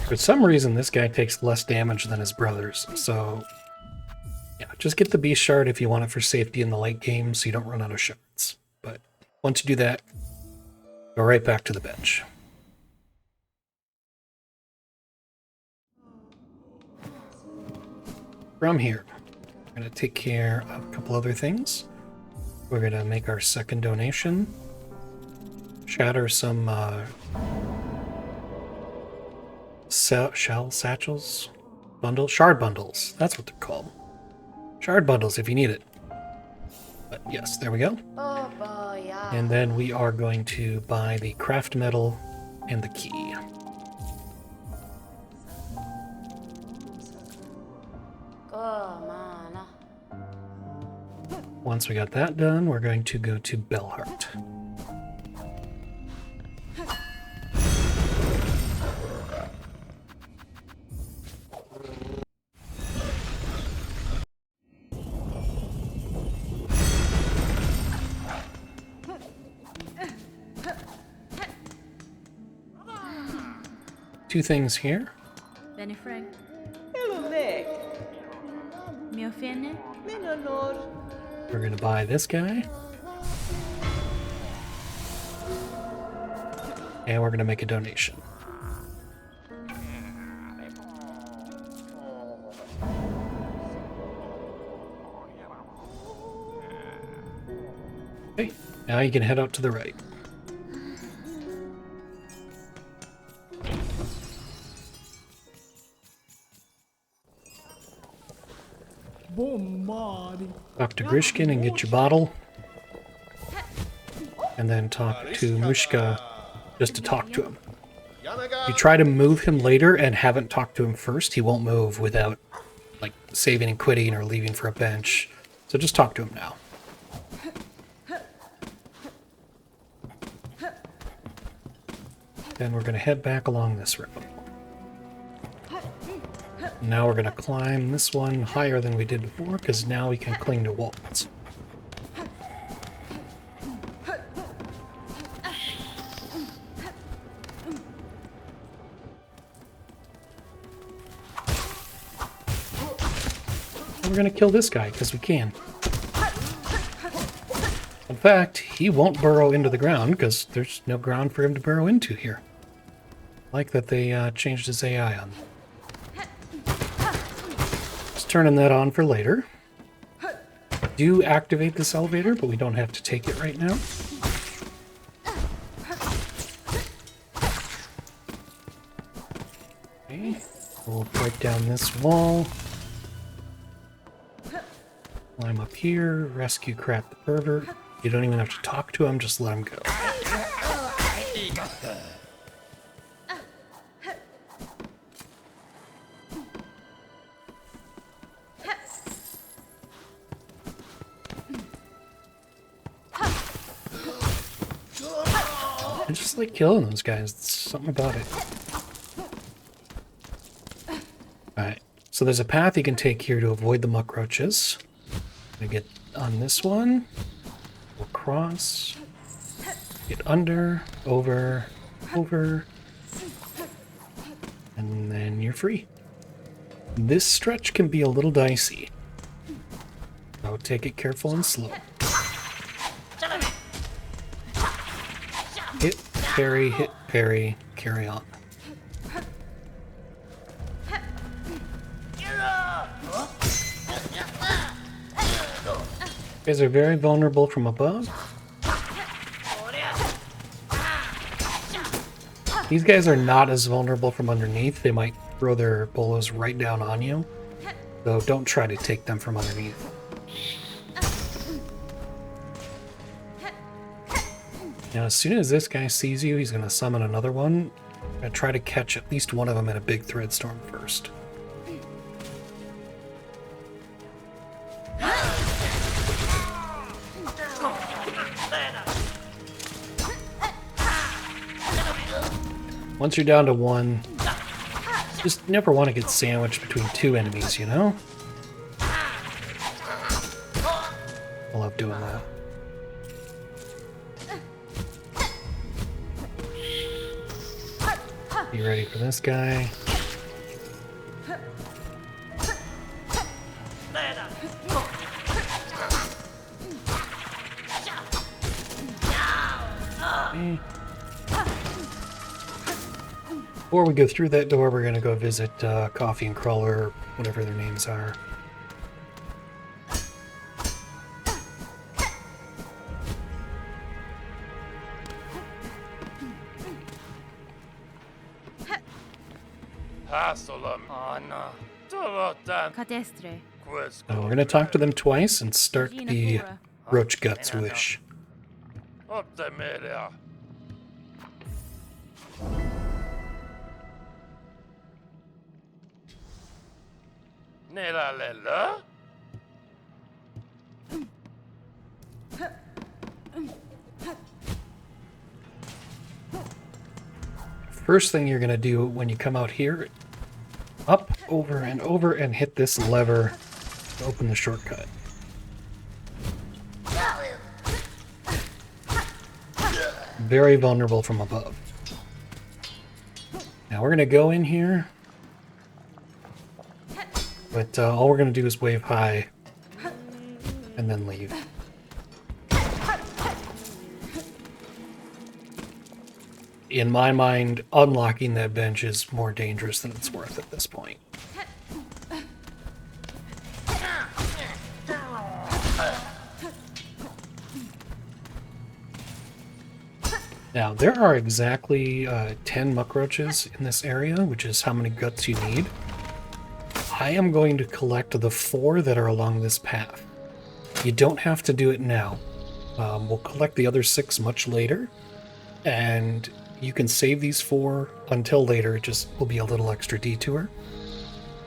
For some reason, this guy takes less damage than his brothers, so yeah, just get the beast shard if you want it for safety in the late game so you don't run out of shards. But once you do that, go right back to the bench. From here, we're going to take care of a couple other things. We're going to make our second donation. Shatter some shell satchels? Shard bundles. That's what they're called. Shard bundles if you need it. But yes, there we go. Oh boy, yeah. And then we are going to buy the craft metal and the key. Once we got that done, we're going to go to Bellheart. Two things here. Benny Frank. Hello, Nick. Mio fine. Minonor. We're going to buy this guy. And we're going to make a donation. Okay, now you can head out to the right. Talk to Grishkin and get your bottle. And then talk to Mushka just to talk to him. You try to move him later and haven't talked to him first, he won't move without like saving and quitting or leaving for a bench. So just talk to him now. Then we're going to head back along this road. Now we're going to climb this one higher than we did before, because now we can cling to walls. we're gonna kill this guy, because we can. In fact, he won't burrow into the ground, because there's no ground for him to burrow into here. Like that they changed his AI on. Just turning that on for later. Do activate this elevator, but we don't have to take it right now. Okay, we'll break down this wall. Climb up here, rescue Crap the Pervert. You don't even have to talk to him, just let him go. I just like killing those guys. There's something about it. Alright, so there's a path you can take here to avoid the muck roaches. I'm gonna get on this one. We'll cross. Get under, over, over. And then you're free. This stretch can be a little dicey. So take it careful and slow. Hit, parry, carry on. You guys are very vulnerable from above. These guys are not as vulnerable from underneath. They might throw their bolos right down on you. So don't try to take them from underneath. Now, as soon as this guy sees you, he's going to summon another one. I'm going to try to catch at least one of them in a big Threadstorm first. Once you're down to one, just never want to get sandwiched between two enemies, you know? I love doing that. Be ready for this guy. Okay. Before we go through that door, we're going to go visit Coffee and Crawler, or whatever their names are. Cadestre. So we're going to talk to them twice and start the Roach Guts wish. First thing you're going to do when you come out here, up, over, and hit this lever to open the shortcut. Very vulnerable from above. Now we're going to go in here, but all we're going to do is wave high and then leave. In my mind, unlocking that bench is more dangerous than it's worth at this point. Now, there are exactly 10 muck roaches in this area, which is how many guts you need. I am going to collect the 4 that are along this path. You don't have to do it now. We'll collect the other 6 much later, and you can save these 4 until later. It just will be a little extra detour.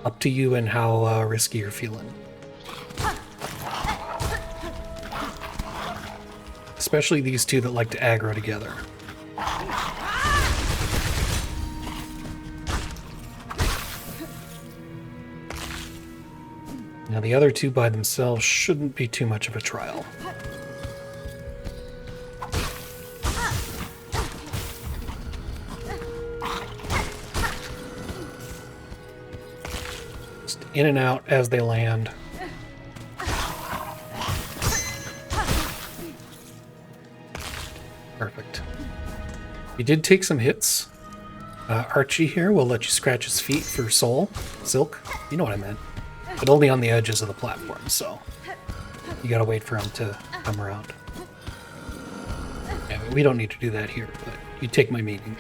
Up to you and how risky you're feeling. Especially these 2 that like to aggro together. Now the other 2 by themselves shouldn't be too much of a trial. Just in and out as they land. You did take some hits. Archie here will let you scratch his feet for soul. Silk. You know what I meant. But only on the edges of the platform, so you gotta wait for him to come around. Yeah, we don't need to do that here, but you take my meaning.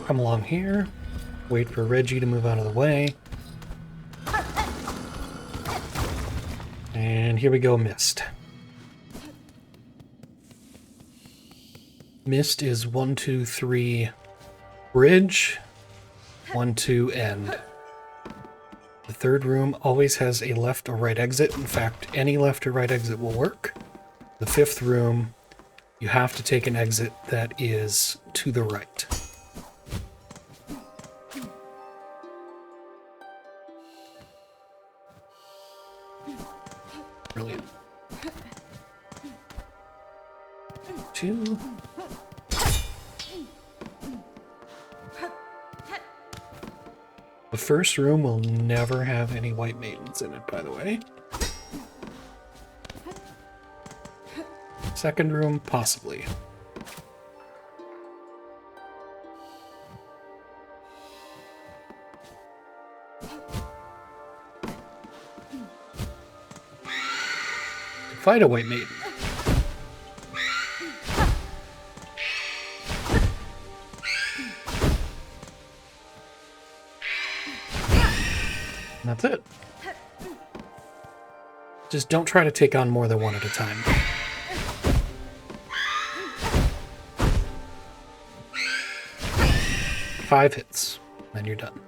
Come along here. Wait for Reggie to move out of the way. And here we go, Mist. Mist is 1, 2, 3 bridge, 1, 2 end. The third room always has a left or right exit. In fact, any left or right exit will work. The fifth room, you have to take an exit that is to the right. Brilliant. 2. The first room will never have any white maidens in it, by the way. Second room, possibly. Fight a white maiden. And that's it. Just don't try to take on more than one at a time. Five hits, then you're done.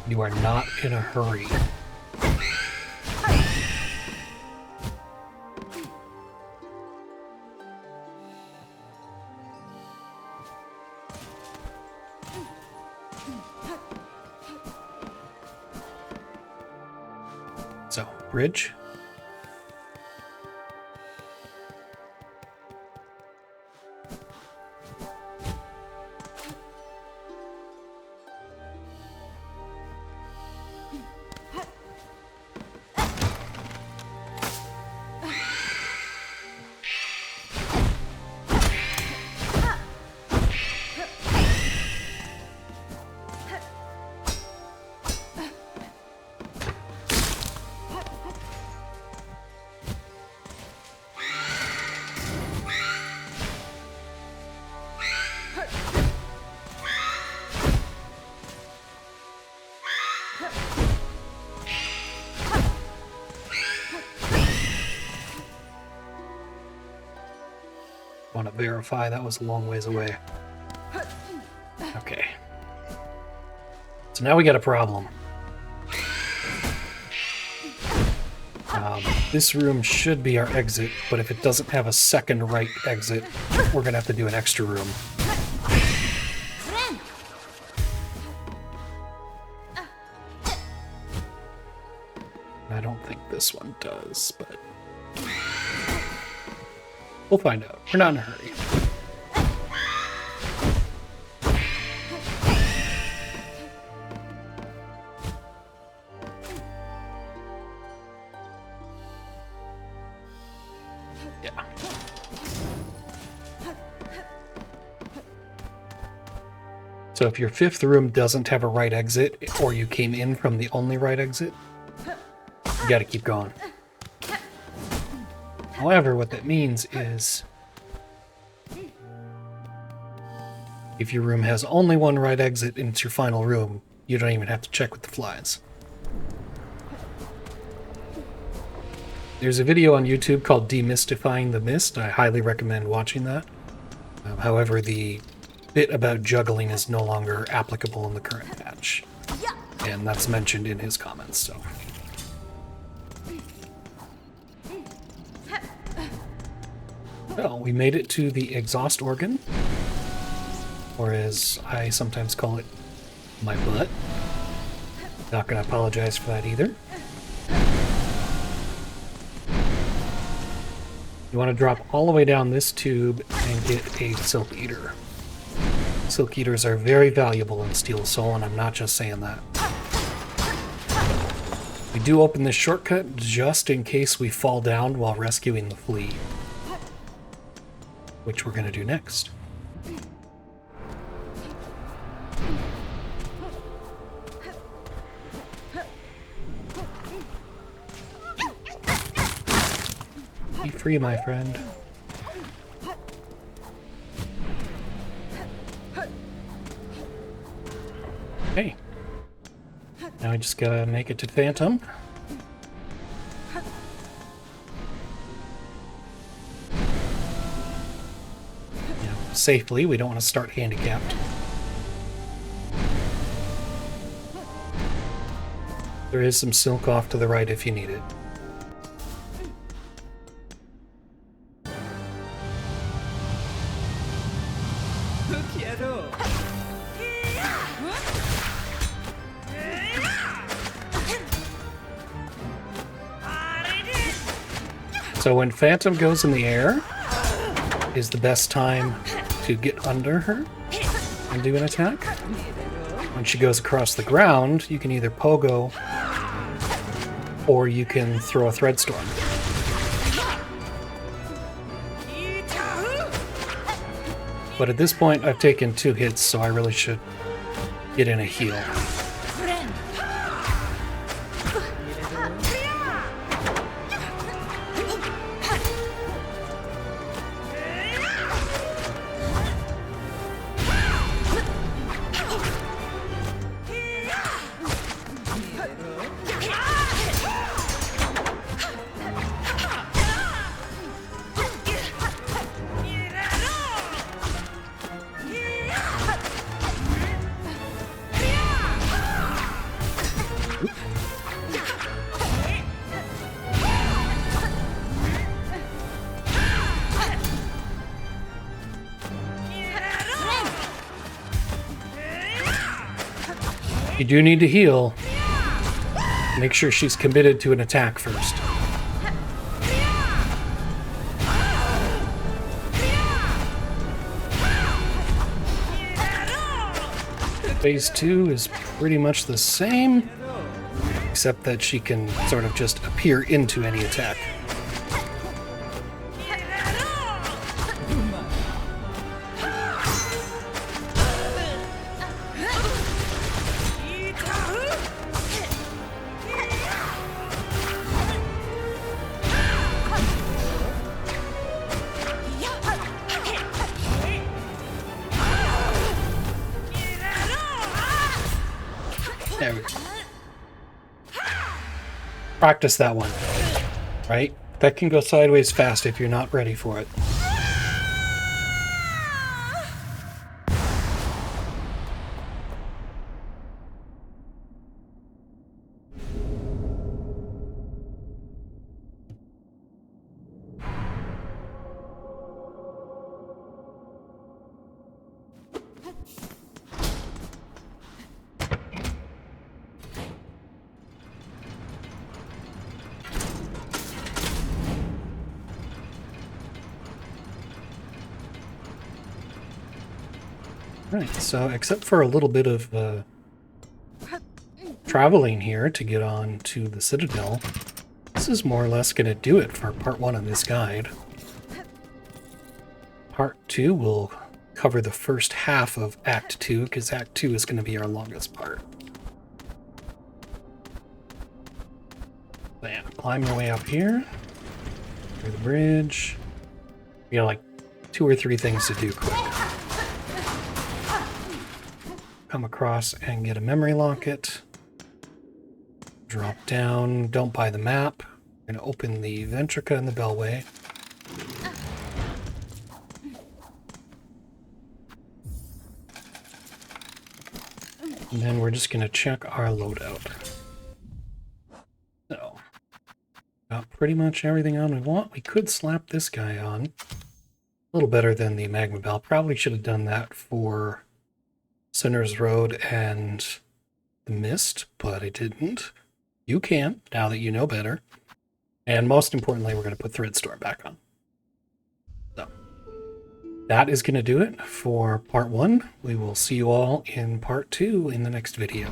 You are not in a hurry. So, bridge. Want to verify that was a long ways away. Okay. So now we got a problem. This room should be our exit, but if it doesn't have a second right exit, we're gonna have to do an extra room. I don't think this one does, but we'll find out. We're not in a hurry. Yeah. So if your fifth room doesn't have a right exit, or you came in from the only right exit, you gotta keep going. However, what that means is if your room has only one right exit and it's your final room, you don't even have to check with the flies. There's a video on YouTube called Demystifying the Mist. I highly recommend watching that. However, the bit about juggling is no longer applicable in the current patch. And that's mentioned in his comments, so. Well, we made it to the exhaust organ, or as I sometimes call it, my butt. Not gonna apologize for that either. You want to drop all the way down this tube and get a Silk Eater. Silk Eaters are very valuable in Steel Soul, and I'm not just saying that. We do open this shortcut just in case we fall down while rescuing the flea, which we're going to do next. Be free, my friend. Okay. Now I just gotta make it to Phantom. Safely, we don't want to start handicapped. There is some silk off to the right if you need it. So when Phantom goes in the air is the best time to get under her and do an attack. When she goes across the ground, you can either pogo or you can throw a Threadstorm. But at this point, I've taken 2 hits, so I really should get in a heal. You do need to heal. Make sure she's committed to an attack first. Phase 2 is pretty much the same, except that she can sort of just appear into any attack. There we go. Practice that one, right? That can go sideways fast if you're not ready for it. Right, so except for a little bit of traveling here to get on to the Citadel, this is more or less going to do it for part 1 of this guide. Part 2 will cover the first half of Act 2, because Act 2 is going to be our longest part. So yeah, climb our way up here, through the bridge. We got like 2 or 3 things to do quick. Come across and get a memory locket. Drop down, don't buy the map. We're going to open the Ventrica and the Bellway. And then we're just going to check our loadout. So, got pretty much everything on we want. We could slap this guy on. A little better than the Magma Bell. Probably should have done that for Sinner's Road and the Mist, but I didn't. You can, now that you know better. And most importantly, we're going to put Threadstorm back on. that is going to do it for part 1. We will see you all in part 2 in the next video.